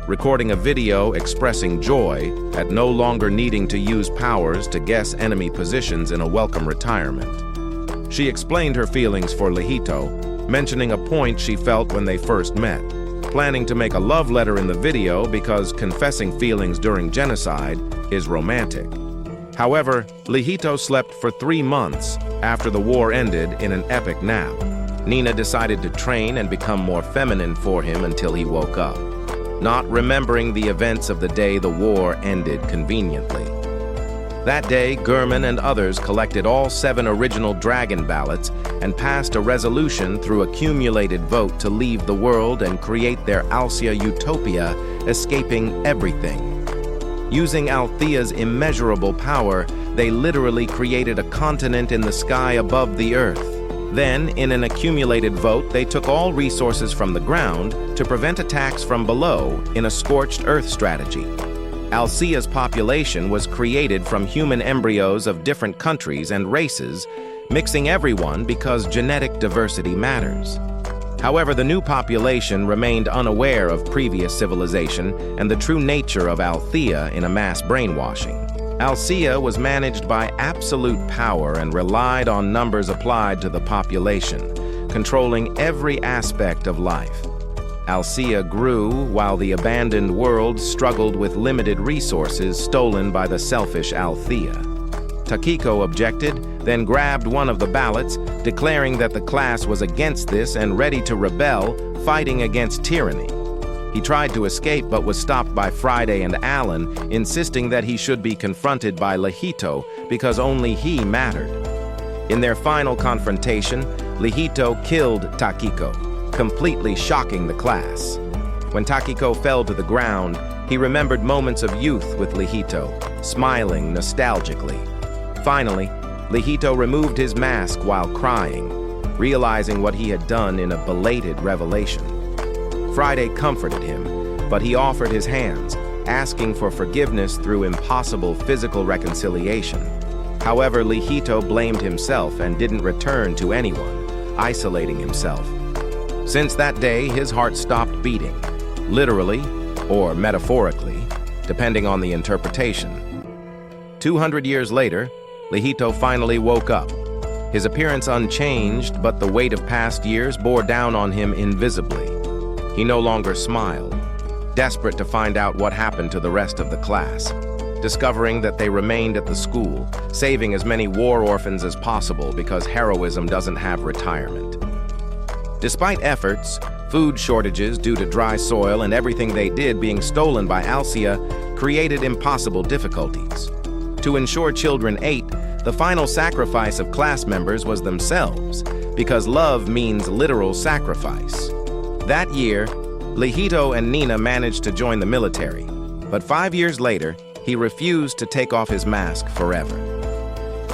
recording a video expressing joy at no longer needing to use powers to guess enemy positions in a welcome retirement. She explained her feelings for Lihito, mentioning a point she felt when they first met, planning to make a love letter in the video because confessing feelings during genocide is romantic. However, Lihito slept for 3 months after the war ended in an epic nap. Nina decided to train and become more feminine for him until he woke up, not remembering the events of the day the war ended conveniently. That day, Gurman and others collected all 7 original dragon ballots and passed a resolution through accumulated vote to leave the world and create their Althea utopia, escaping everything. Using Althea's immeasurable power, they literally created a continent in the sky above the earth. Then, in an accumulated vote, they took all resources from the ground to prevent attacks from below in a scorched earth strategy. Althea's population was created from human embryos of different countries and races, mixing everyone because genetic diversity matters. However, the new population remained unaware of previous civilization and the true nature of Althea in a mass brainwashing. Althea was managed by absolute power and relied on numbers applied to the population, controlling every aspect of life. Althea grew while the abandoned world struggled with limited resources stolen by the selfish Althea. Takiko objected, then grabbed one of the ballots, declaring that the class was against this and ready to rebel, fighting against tyranny. He tried to escape but was stopped by Friday and Allen, insisting that he should be confronted by Lihito because only he mattered. In their final confrontation, Lihito killed Takiko, completely shocking the class. When Takiko fell to the ground, he remembered moments of youth with Lihito, smiling nostalgically. Finally, Lihito removed his mask while crying, realizing what he had done in a belated revelation. Friday comforted him, but he offered his hands, asking for forgiveness through impossible physical reconciliation. However, Lihito blamed himself and didn't return to anyone, isolating himself. Since that day, his heart stopped beating, literally or metaphorically, depending on the interpretation. 200 years later, Lihito finally woke up. His appearance unchanged, but the weight of past years bore down on him invisibly. He no longer smiled, desperate to find out what happened to the rest of the class, discovering that they remained at the school, saving as many war orphans as possible because heroism doesn't have retirement. Despite efforts, food shortages due to dry soil and everything they did being stolen by Althea created impossible difficulties. To ensure children ate, the final sacrifice of class members was themselves, because love means literal sacrifice. That year, Lihito and Nina managed to join the military, but 5 years later, he refused to take off his mask forever.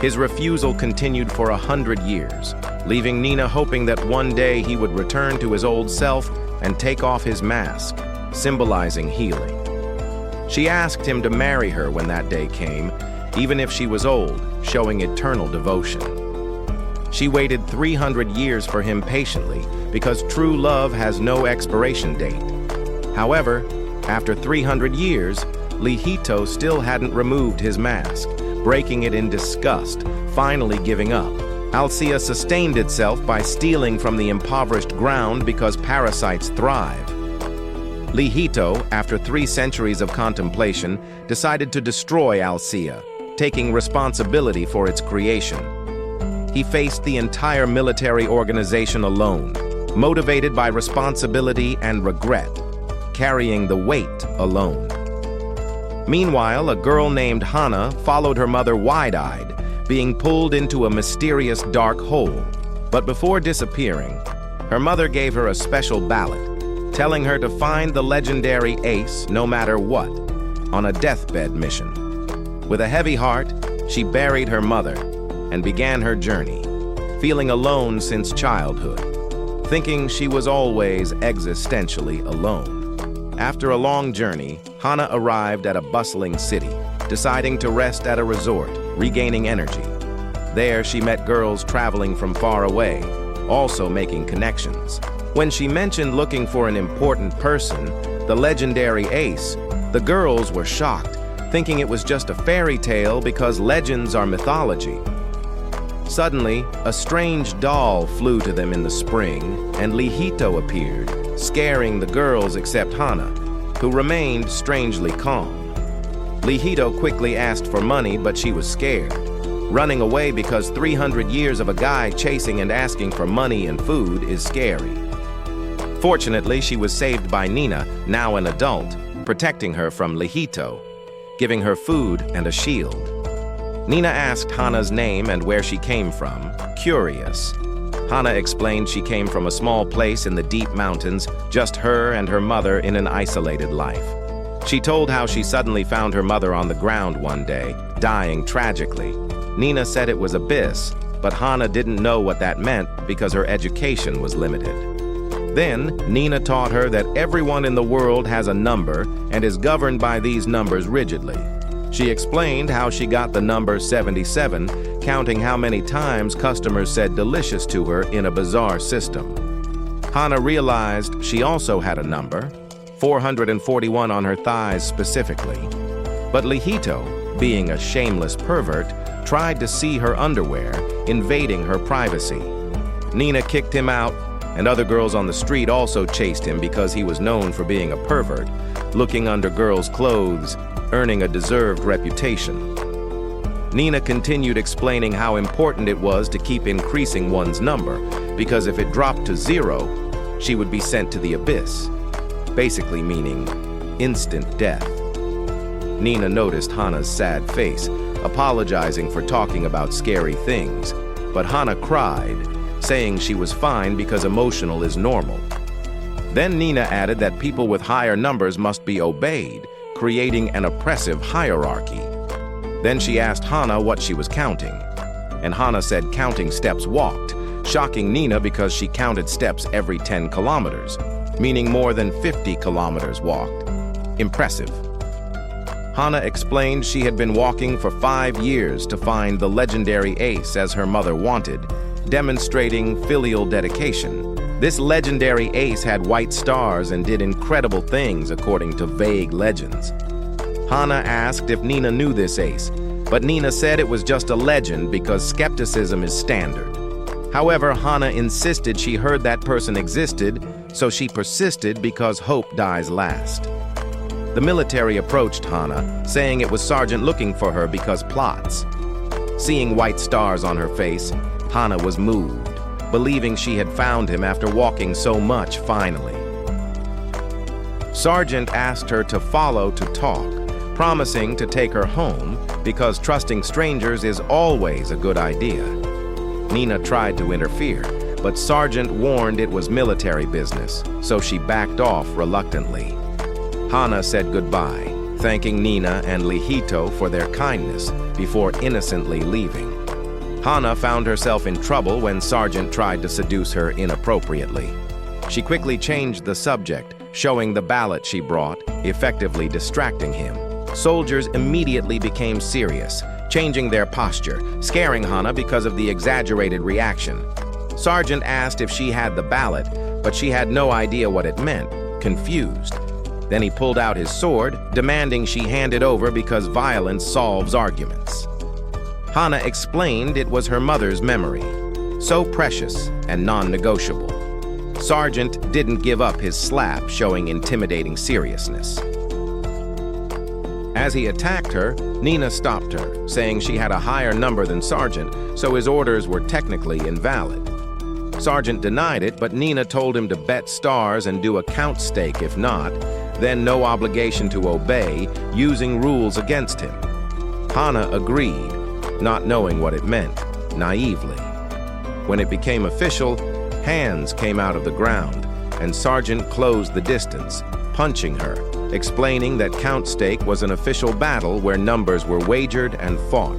His refusal continued for 100 years, leaving Nina hoping that one day he would return to his old self and take off his mask, symbolizing healing. She asked him to marry her when that day came, even if she was old, showing eternal devotion. She waited 300 years for him patiently because true love has no expiration date. However, after 300 years, Lihito still hadn't removed his mask, breaking it in disgust, finally giving up. Althea sustained itself by stealing from the impoverished ground because parasites thrive. Lihito, after 3 centuries of contemplation, decided to destroy Althea, taking responsibility for its creation. He faced the entire military organization alone, motivated by responsibility and regret, carrying the weight alone. Meanwhile, a girl named Hana followed her mother wide-eyed, being pulled into a mysterious dark hole. But before disappearing, her mother gave her a special ballot, telling her to find the legendary ace no matter what, on a deathbed mission. With a heavy heart, she buried her mother and began her journey, feeling alone since childhood, thinking she was always existentially alone. After a long journey, Hana arrived at a bustling city, deciding to rest at a resort, regaining energy. There, she met girls traveling from far away, also making connections. When she mentioned looking for an important person, the legendary ace, the girls were shocked, thinking it was just a fairy tale because legends are mythology. Suddenly, a strange doll flew to them in the spring, and Lihito appeared, scaring the girls except Hana, who remained strangely calm. Lihito quickly asked for money, but she was scared, running away because 300 years of a guy chasing and asking for money and food is scary. Fortunately, she was saved by Nina, now an adult, protecting her from Lihito, giving her food and a shield. Nina asked Hana's name and where she came from, curious. Hana explained she came from a small place in the deep mountains, just her and her mother in an isolated life. She told how she suddenly found her mother on the ground one day, dying tragically. Nina said it was abyss, but Hana didn't know what that meant because her education was limited. Then, Nina taught her that everyone in the world has a number and is governed by these numbers rigidly. She explained how she got the number 77, counting how many times customers said delicious to her in a bizarre system. Hana realized she also had a number, 441 on her thighs specifically. But Lihito, being a shameless pervert, tried to see her underwear, invading her privacy. Nina kicked him out, and other girls on the street also chased him because he was known for being a pervert, looking under girls' clothes, earning a deserved reputation. Nina continued explaining how important it was to keep increasing one's number, because if it dropped to 0, she would be sent to the abyss, basically meaning instant death. Nina noticed Hana's sad face, apologizing for talking about scary things, but Hana cried, saying she was fine because emotional is normal. Then Nina added that people with higher numbers must be obeyed, creating an oppressive hierarchy. Then she asked Hana what she was counting, and Hana said counting steps walked, shocking Nina because she counted steps every 10 kilometers, meaning more than 50 kilometers walked. Impressive. Hana explained she had been walking for 5 years to find the legendary ace as her mother wanted, demonstrating filial dedication. This legendary ace had white stars and did incredible things according to vague legends. Hana asked if Nina knew this ace, but Nina said it was just a legend because skepticism is standard. However, Hana insisted she heard that person existed, so she persisted because hope dies last. The military approached Hana, saying it was Sergeant looking for her because plots. Seeing white stars on her face, Hana was moved, believing she had found him after walking so much finally. Sergeant asked her to follow to talk, promising to take her home because trusting strangers is always a good idea. Nina tried to interfere, but Sergeant warned it was military business, so she backed off reluctantly. Hana said goodbye, thanking Nina and Lihito for their kindness before innocently leaving. Hana found herself in trouble when Sergeant tried to seduce her inappropriately. She quickly changed the subject, showing the ballot she brought, effectively distracting him. Soldiers immediately became serious, changing their posture, scaring Hana because of the exaggerated reaction. Sergeant asked if she had the ballot, but she had no idea what it meant, confused. Then he pulled out his sword, demanding she hand it over because violence solves arguments. Hana explained it was her mother's memory, so precious and non-negotiable. Sergeant didn't give up his slap, showing intimidating seriousness. As he attacked her, Nina stopped her, saying she had a higher number than Sergeant, so his orders were technically invalid. Sergeant denied it, but Nina told him to bet stars and do a count stake if not, then no obligation to obey, using rules against him. Hana agreed, not knowing what it meant, naively. When it became official, hands came out of the ground, and Sergeant closed the distance, punching her, explaining that count stake was an official battle where numbers were wagered and fought.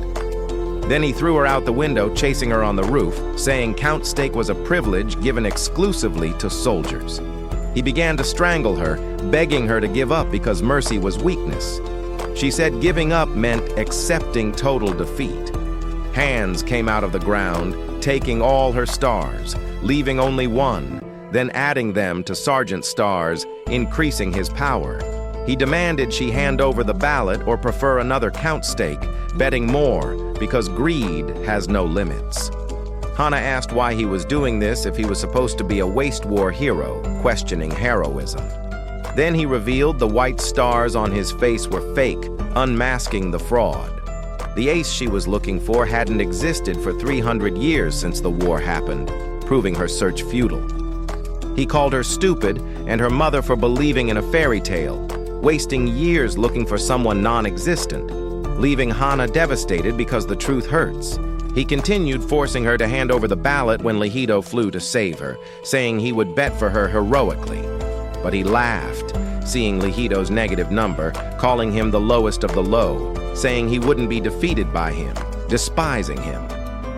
Then he threw her out the window, chasing her on the roof, saying count stake was a privilege given exclusively to soldiers. He began to strangle her, begging her to give up because mercy was weakness. She said giving up meant accepting total defeat. Hands came out of the ground, taking all her stars, leaving only one, then adding them to Sergeant's stars, increasing his power. He demanded she hand over the ballot or prefer another count stake, betting more because greed has no limits. Hana asked why he was doing this if he was supposed to be a waste war hero, questioning heroism. Then he revealed the white stars on his face were fake, unmasking the fraud. The ace she was looking for hadn't existed for 300 years since the war happened, proving her search futile. He called her stupid and her mother for believing in a fairy tale, wasting years looking for someone non-existent, leaving Hana devastated because the truth hurts. He continued forcing her to hand over the ballot when Lihito flew to save her, saying he would bet for her heroically. But he laughed, seeing Lihito's negative number, calling him the lowest of the low, saying he wouldn't be defeated by him, despising him.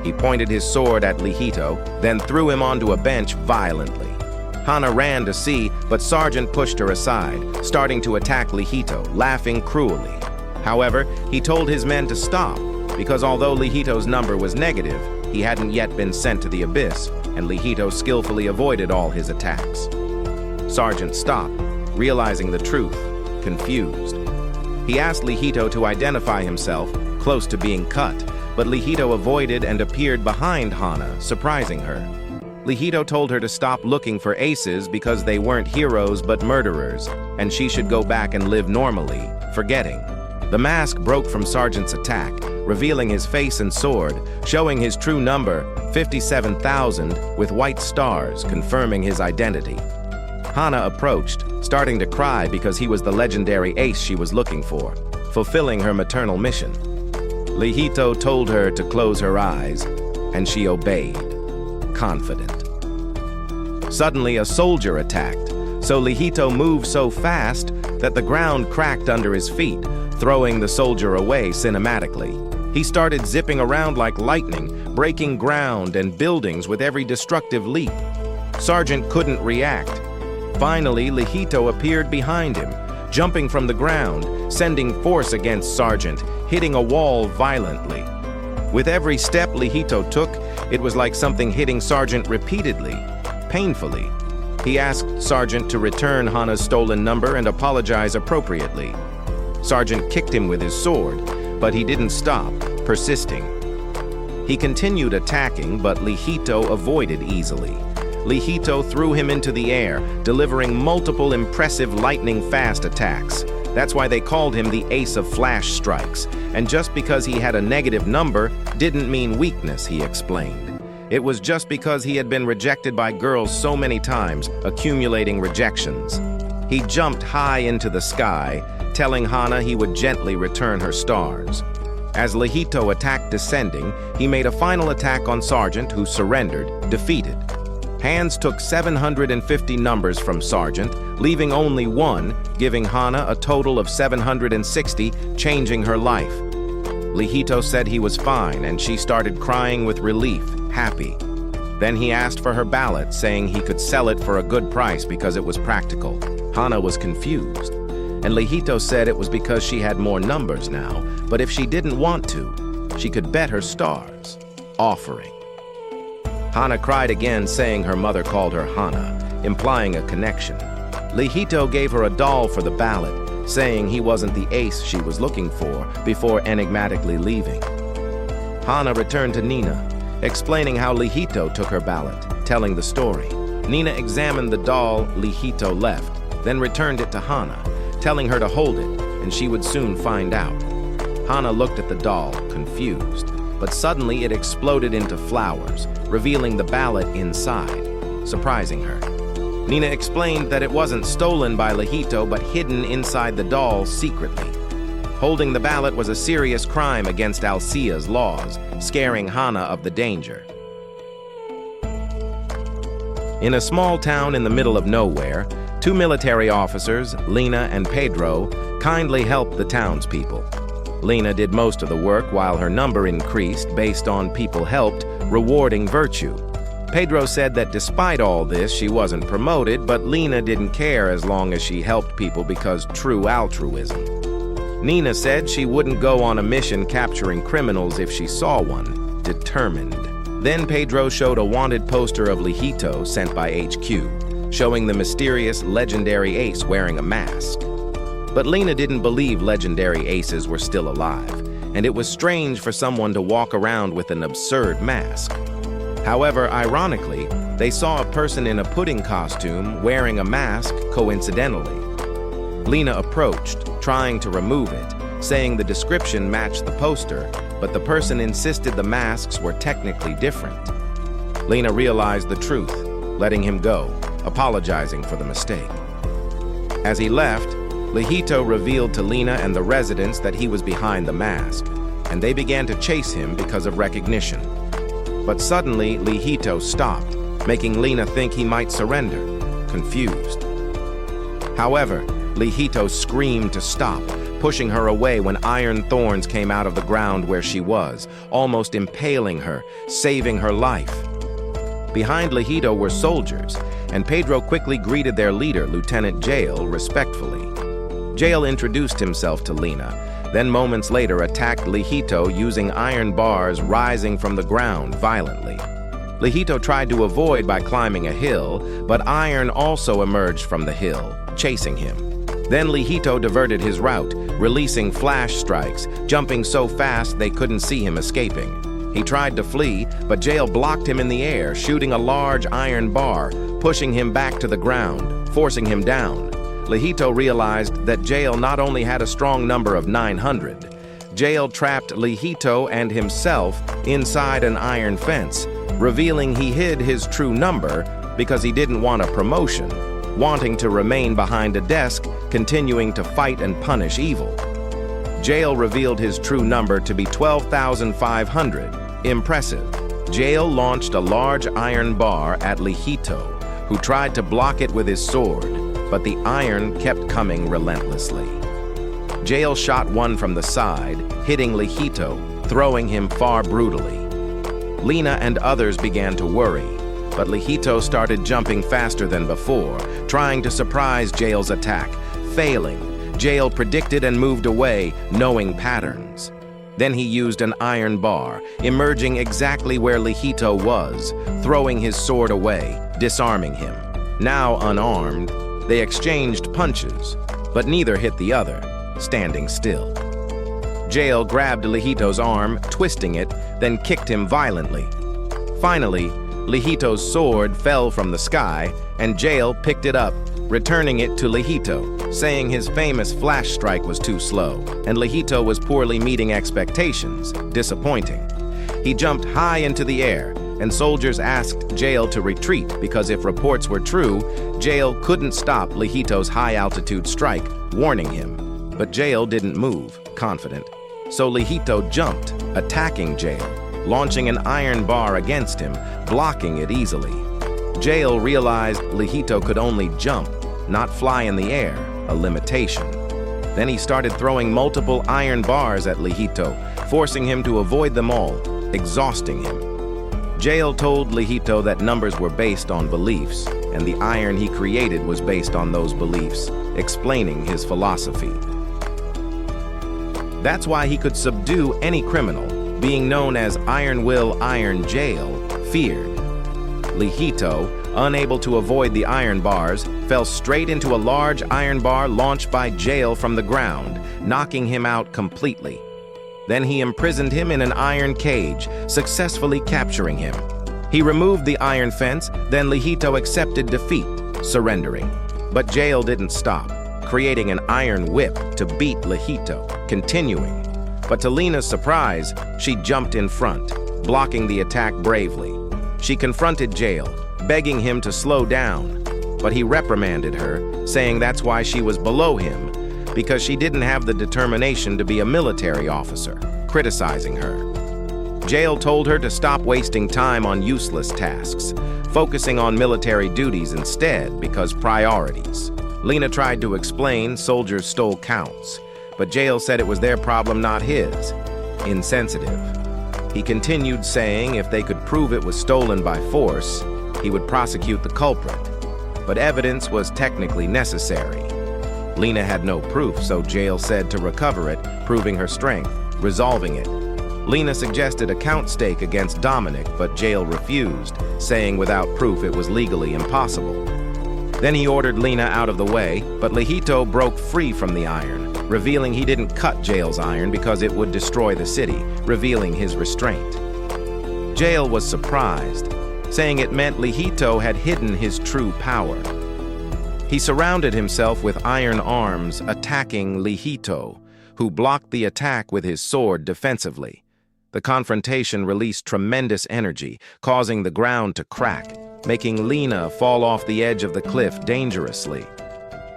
He pointed his sword at Lihito, then threw him onto a bench violently. Hana ran to see, but Sergeant pushed her aside, starting to attack Lihito, laughing cruelly. However, he told his men to stop, because although Lihito's number was negative, he hadn't yet been sent to the abyss, and Lihito skillfully avoided all his attacks. Sergeant stopped, realizing the truth, confused. He asked Lihito to identify himself, close to being cut, but Lihito avoided and appeared behind Hana, surprising her. Lihito told her to stop looking for aces because they weren't heroes but murderers, and she should go back and live normally, forgetting. The mask broke from Sergeant's attack, revealing his face and sword, showing his true number, 57,000, with white stars, confirming his identity. Hana approached, starting to cry because he was the legendary ace she was looking for, fulfilling her maternal mission. Lihito told her to close her eyes, and she obeyed, confident. Suddenly, a soldier attacked, so Lihito moved so fast that the ground cracked under his feet, throwing the soldier away cinematically. He started zipping around like lightning, breaking ground and buildings with every destructive leap. Sergeant couldn't react. Finally, Lihito appeared behind him, jumping from the ground, sending force against Sergeant, hitting a wall violently. With every step Lihito took, It was like something hitting Sergeant repeatedly, painfully. He asked Sergeant to return Hana's stolen number and apologize appropriately. Sergeant kicked him with his sword, but he didn't stop, persisting. He continued attacking, but Lihito avoided easily. Lihito threw him into the air, delivering multiple impressive lightning-fast attacks. That's why they called him the Ace of Flash Strikes. And just because he had a negative number didn't mean weakness, he explained. It was just because he had been rejected by girls so many times, accumulating rejections. He jumped high into the sky, telling Hana he would gently return her stars. As Lihito attacked descending, he made a final attack on Sergeant, who surrendered, defeated. Hands took 750 numbers from Sergeant, leaving only one, giving Hana a total of 760, changing her life. Lihito said he was fine, and she started crying with relief, happy. Then he asked for her ballot, saying he could sell it for a good price because it was practical. Hana was confused, and Lihito said it was because she had more numbers now, but if she didn't want to, she could bet her stars. Offering. Hana cried again, saying her mother called her Hana, implying a connection. Lihito gave her a doll for the ballot, saying he wasn't the ace she was looking for, before enigmatically leaving. Hana returned to Nina, explaining how Lihito took her ballot, telling the story. Nina examined the doll Lihito left, then returned it to Hana, telling her to hold it, and she would soon find out. Hana looked at the doll, confused, but suddenly it exploded into flowers, revealing the ballot inside, surprising her. Nina explained that it wasn't stolen by Lihito, but hidden inside the doll secretly. Holding the ballot was a serious crime against Althea's laws, scaring Hana of the danger. In a small town in the middle of nowhere, two military officers, Lena and Pedro, kindly helped the townspeople. Lena did most of the work while her number increased based on people helped, rewarding virtue. Pedro said that despite all this, she wasn't promoted, but Lena didn't care as long as she helped people because true altruism. Nina said she wouldn't go on a mission capturing criminals if she saw one, determined. Then Pedro showed a wanted poster of Lihito sent by HQ, showing the mysterious legendary ace wearing a mask. But Lena didn't believe legendary aces were still alive, and it was strange for someone to walk around with an absurd mask. However, ironically, they saw a person in a pudding costume wearing a mask coincidentally. Lena approached, trying to remove it, saying the description matched the poster, but the person insisted the masks were technically different. Lena realized the truth, letting him go, apologizing for the mistake. As he left, Lihito revealed to Lena and the residents that he was behind the mask, and they began to chase him because of recognition. But suddenly, Lihito stopped, making Lena think he might surrender, confused. However, Lihito screamed to stop, pushing her away when iron thorns came out of the ground where she was, almost impaling her, saving her life. Behind Lihito were soldiers, and Pedro quickly greeted their leader, Lieutenant Jail, respectfully. Jail introduced himself to Lena, then moments later attacked Lihito using iron bars rising from the ground violently. Lihito tried to avoid by climbing a hill, but iron also emerged from the hill, chasing him. Then Lihito diverted his route, releasing flash strikes, jumping so fast they couldn't see him escaping. He tried to flee, but Jail blocked him in the air, shooting a large iron bar, pushing him back to the ground, forcing him down. Lihito realized that Jail not only had a strong number of 900. Jail trapped Lihito and himself inside an iron fence, revealing he hid his true number because he didn't want a promotion, wanting to remain behind a desk, continuing to fight and punish evil. Jail revealed his true number to be 12,500. Impressive. Jail launched a large iron bar at Lihito, who tried to block it with his sword, but the iron kept coming relentlessly. Jail shot one from the side, hitting Lihito, throwing him far brutally. Lena and others began to worry, but Lihito started jumping faster than before, trying to surprise Jail's attack, failing. Jail predicted and moved away, knowing patterns. Then he used an iron bar, emerging exactly where Lihito was, throwing his sword away, disarming him. Now unarmed, they exchanged punches, but neither hit the other, standing still. Jael grabbed Lihito's arm, twisting it, then kicked him violently. Finally, Lihito's sword fell from the sky, and Jael picked it up, returning it to Lihito, saying his famous flash strike was too slow, and Lihito was poorly meeting expectations, disappointing. He jumped high into the air, and soldiers asked Jael to retreat because if reports were true, Jael couldn't stop Lihito's high-altitude strike, warning him. But Jael didn't move, confident. So Lihito jumped, attacking Jael, launching an iron bar against him, blocking it easily. Jael realized Lihito could only jump, not fly in the air, a limitation. Then he started throwing multiple iron bars at Lihito, forcing him to avoid them all, exhausting him. Jael told Lihito that numbers were based on beliefs, and the iron he created was based on those beliefs, explaining his philosophy. That's why he could subdue any criminal, being known as Iron Will Iron Jael, feared. Lihito, unable to avoid the iron bars, fell straight into a large iron bar launched by Jael from the ground, knocking him out completely. Then he imprisoned him in an iron cage, successfully capturing him. He removed the iron fence, then Lihito accepted defeat, surrendering. But Jael didn't stop, creating an iron whip to beat Lihito, continuing. But to Lena's surprise, she jumped in front, blocking the attack bravely. She confronted Jael, begging him to slow down, but he reprimanded her, saying that's why she was below him, because she didn't have the determination to be a military officer, criticizing her. Jael told her to stop wasting time on useless tasks, focusing on military duties instead because priorities. Lena tried to explain soldiers stole counts, but Jael said it was their problem, not his. Insensitive. He continued saying if they could prove it was stolen by force, he would prosecute the culprit, but evidence was technically necessary. Lena had no proof, so Jael said to recover it, proving her strength, resolving it. Lena suggested a count stake against Dominic, but Jael refused, saying without proof it was legally impossible. Then he ordered Lena out of the way, but Lihito broke free from the iron, revealing he didn't cut Jael's iron because it would destroy the city, revealing his restraint. Jael was surprised, saying it meant Lihito had hidden his true power. He surrounded himself with iron arms, attacking Lihito, who blocked the attack with his sword defensively. The confrontation released tremendous energy, causing the ground to crack, making Lena fall off the edge of the cliff dangerously.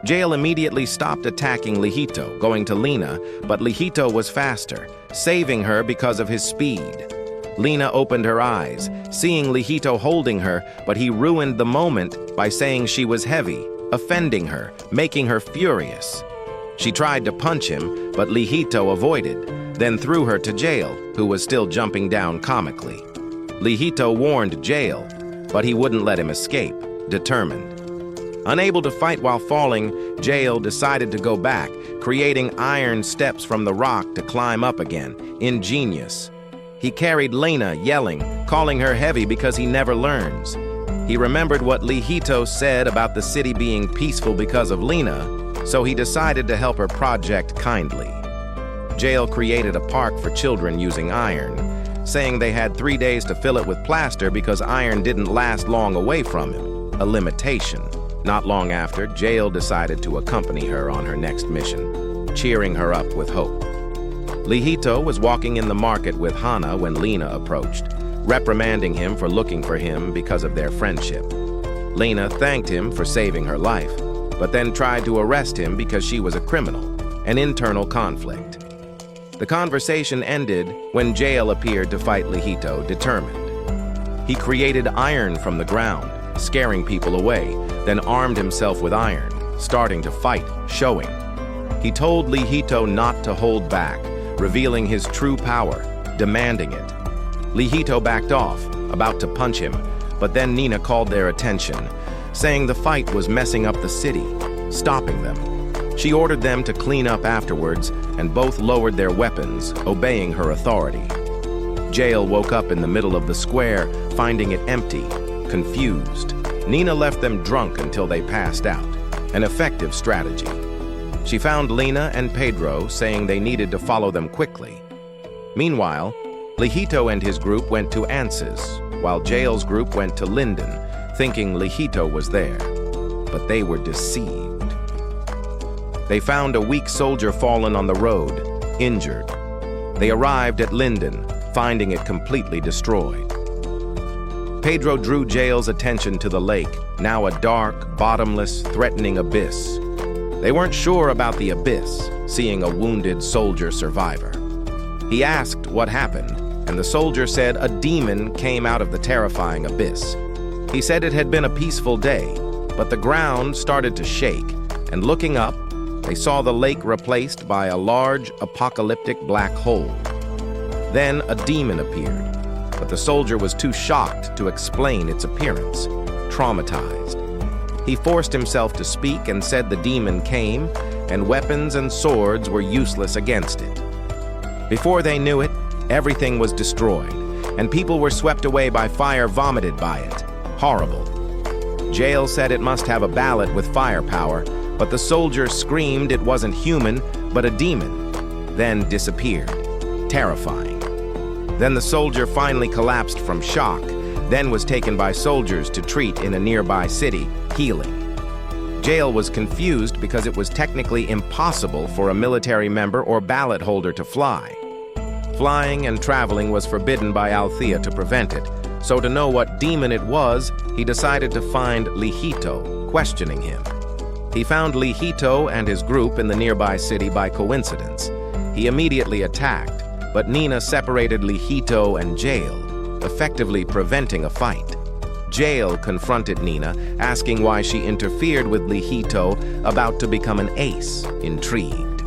Jael immediately stopped attacking Lihito, going to Lena, but Lihito was faster, saving her because of his speed. Lena opened her eyes, seeing Lihito holding her, but he ruined the moment by saying she was heavy, offending her, making her furious. She tried to punch him, but Lihito avoided, then threw her to Jael, who was still jumping down comically. Lihito warned Jael, but he wouldn't let him escape, determined. Unable to fight while falling, Jael decided to go back, creating iron steps from the rock to climb up again. Ingenious. He carried Lena, yelling, calling her heavy because he never learns. He remembered what Lihito said about the city being peaceful because of Lena, so he decided to help her project kindly. Jael created a park for children using iron, saying they had 3 days to fill it with plaster because iron didn't last long away from him, a limitation. Not long after, Jael decided to accompany her on her next mission, cheering her up with hope. Lihito was walking in the market with Hana when Lena approached, reprimanding him for looking for him because of their friendship. Lena thanked him for saving her life, but then tried to arrest him because she was a criminal, an internal conflict. The conversation ended when Jael appeared to fight Lihito, determined. He created iron from the ground, scaring people away, then armed himself with iron, starting to fight, showing. He told Lihito not to hold back, revealing his true power, demanding it. Lihito backed off, about to punch him, but then Nina called their attention, saying the fight was messing up the city, stopping them. She ordered them to clean up afterwards, and both lowered their weapons, obeying her authority. Jael woke up in the middle of the square, finding it empty, confused. Nina left them drunk until they passed out, an effective strategy. She found Lena and Pedro, saying they needed to follow them quickly. Meanwhile, Lihito and his group went to Anses, while Jael's group went to Linden, thinking Lihito was there. But they were deceived. They found a weak soldier fallen on the road, injured. They arrived at Linden, finding it completely destroyed. Pedro drew Jael's attention to the lake, now a dark, bottomless, threatening abyss. They weren't sure about the abyss, seeing a wounded soldier survivor. He asked what happened, and the soldier said a demon came out of the terrifying abyss. He said it had been a peaceful day, but the ground started to shake, and looking up, they saw the lake replaced by a large, apocalyptic black hole. Then a demon appeared, but the soldier was too shocked to explain its appearance, traumatized. He forced himself to speak and said the demon came, and weapons and swords were useless against it. Before they knew it, everything was destroyed, and people were swept away by fire vomited by it. Horrible. Jael said it must have a ballot with firepower, but the soldier screamed it wasn't human, but a demon, then disappeared. Terrifying. Then the soldier finally collapsed from shock, then was taken by soldiers to treat in a nearby city, healing. Jael was confused because it was technically impossible for a military member or ballot holder to fly. Flying and traveling was forbidden by Althea to prevent it, so to know what demon it was, he decided to find Lihito, questioning him. He found Lihito and his group in the nearby city by coincidence. He immediately attacked, but Nina separated Lihito and Jael, effectively preventing a fight. Jael confronted Nina, asking why she interfered with Lihito, about to become an ace, intrigued.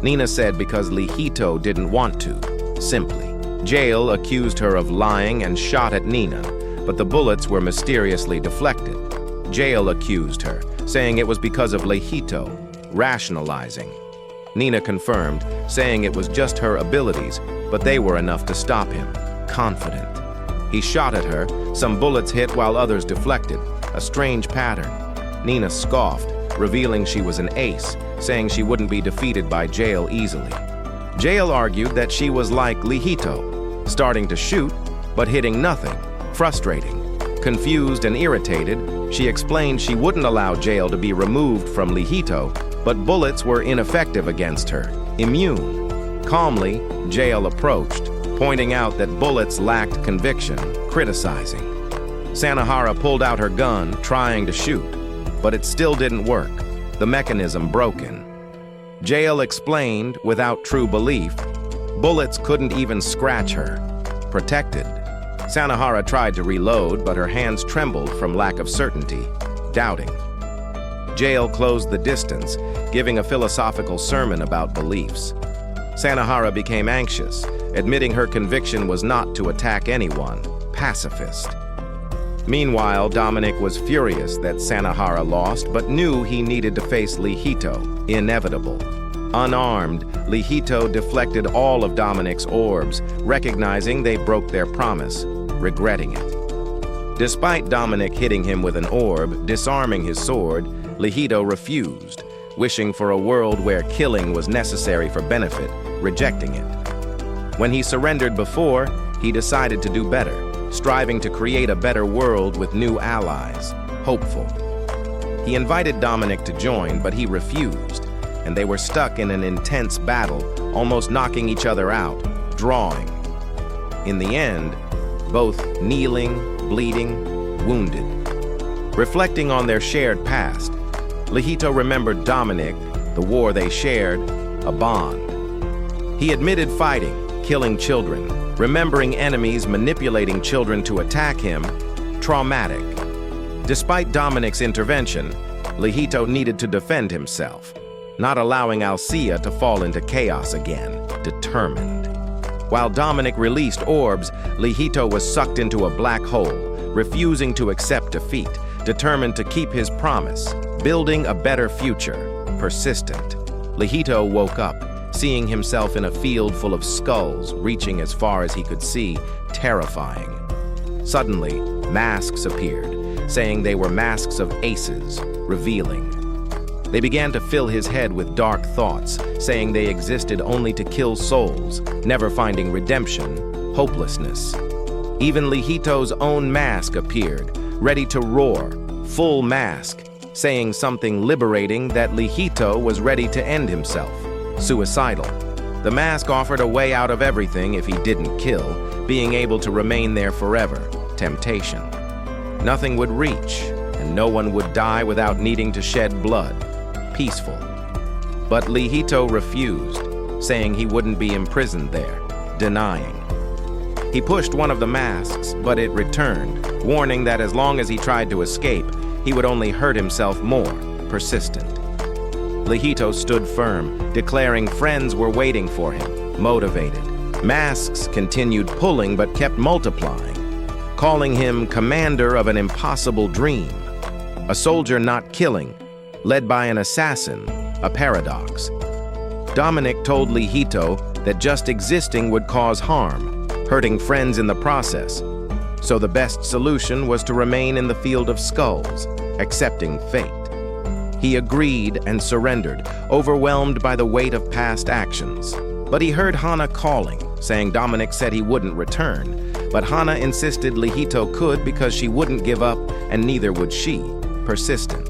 Nina said because Lihito didn't want to, simply. Jael accused her of lying and shot at Nina, but the bullets were mysteriously deflected. Jael accused her, saying it was because of Lihito, rationalizing. Nina confirmed, saying it was just her abilities, but they were enough to stop him, confident. He shot at her, some bullets hit while others deflected, a strange pattern. Nina scoffed, revealing she was an ace, saying she wouldn't be defeated by Jael easily. Jael argued that she was like Lihito, starting to shoot, but hitting nothing, frustrating. Confused and irritated, she explained she wouldn't allow Jael to be removed from Lihito, but bullets were ineffective against her, immune. Calmly, Jael approached, pointing out that bullets lacked conviction, criticizing. Sanahara pulled out her gun, trying to shoot, but it still didn't work, the mechanism broken. Jael explained, without true belief, bullets couldn't even scratch her, protected. Sanahara tried to reload, but her hands trembled from lack of certainty, doubting. Jael closed the distance, giving a philosophical sermon about beliefs. Sanahara became anxious, admitting her conviction was not to attack anyone, pacifist. Meanwhile, Dominic was furious that Sanahara lost, but knew he needed to face Lihito, inevitable. Unarmed, Lihito deflected all of Dominic's orbs, recognizing they broke their promise, regretting it. Despite Dominic hitting him with an orb, disarming his sword, Lihito refused, wishing for a world where killing was necessary for benefit, rejecting it. When he surrendered before, he decided to do better, striving to create a better world with new allies, hopeful. He invited Dominic to join, but he refused, and they were stuck in an intense battle, almost knocking each other out, drawing. In the end, both kneeling, bleeding, wounded. Reflecting on their shared past, Lihito remembered Dominic, the war they shared, a bond. He admitted fighting, killing children, remembering enemies manipulating children to attack him, traumatic. Despite Dominic's intervention, Lihito needed to defend himself, not allowing Althea to fall into chaos again, determined. While Dominic released orbs, Lihito was sucked into a black hole, refusing to accept defeat, determined to keep his promise, building a better future. persistent. Lihito woke up, seeing himself in a field full of skulls, reaching as far as he could see, terrifying. Suddenly, masks appeared, saying they were masks of aces, revealing. They began to fill his head with dark thoughts, saying they existed only to kill souls, never finding redemption, hopelessness. Even Lihito's own mask appeared, ready to roar, full mask, saying something liberating that Lihito was ready to end himself, suicidal. The mask offered a way out of everything if he didn't kill, being able to remain there forever, temptation. Nothing would reach, and no one would die without needing to shed blood. Peaceful. But Lihito refused, saying he wouldn't be imprisoned there, denying. He pushed one of the masks, but it returned, warning that as long as he tried to escape, he would only hurt himself more, persistent. Lihito stood firm, declaring friends were waiting for him, motivated. Masks continued pulling but kept multiplying, calling him commander of an impossible dream, a soldier not killing, led by an assassin, a paradox. Dominic told Lihito that just existing would cause harm, hurting friends in the process, so the best solution was to remain in the field of skulls, accepting fate. He agreed and surrendered, overwhelmed by the weight of past actions. But he heard Hana calling, saying Dominic said he wouldn't return, but Hana insisted Lihito could because she wouldn't give up, and neither would she, persistent.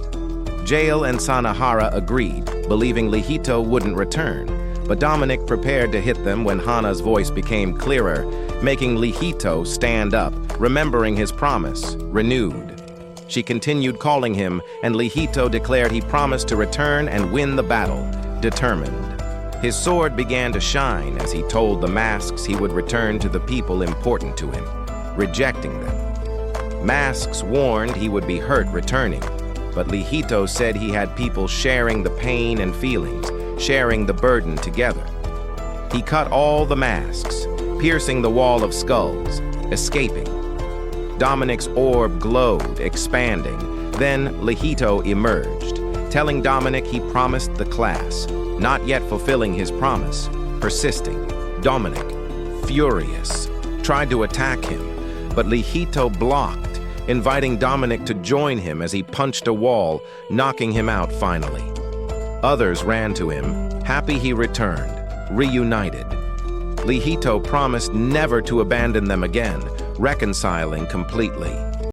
Jail and Sanahara agreed, believing Lihito wouldn't return, but Dominic prepared to hit them when Hana's voice became clearer, making Lihito stand up, remembering his promise, renewed. She continued calling him, and Lihito declared he promised to return and win the battle, determined. His sword began to shine as he told the masks he would return to the people important to him, rejecting them. Masks warned he would be hurt returning, but Lihito said he had people sharing the pain and feelings, sharing the burden together. He cut all the masks, piercing the wall of skulls, escaping. Dominic's orb glowed, expanding. Then Lihito emerged, telling Dominic he promised the class, not yet fulfilling his promise, persisting. Dominic, furious, tried to attack him, but Lihito blocked, inviting Dominic to join him as he punched a wall, knocking him out finally. Others ran to him, happy he returned, reunited. Lihito promised never to abandon them again, reconciling completely.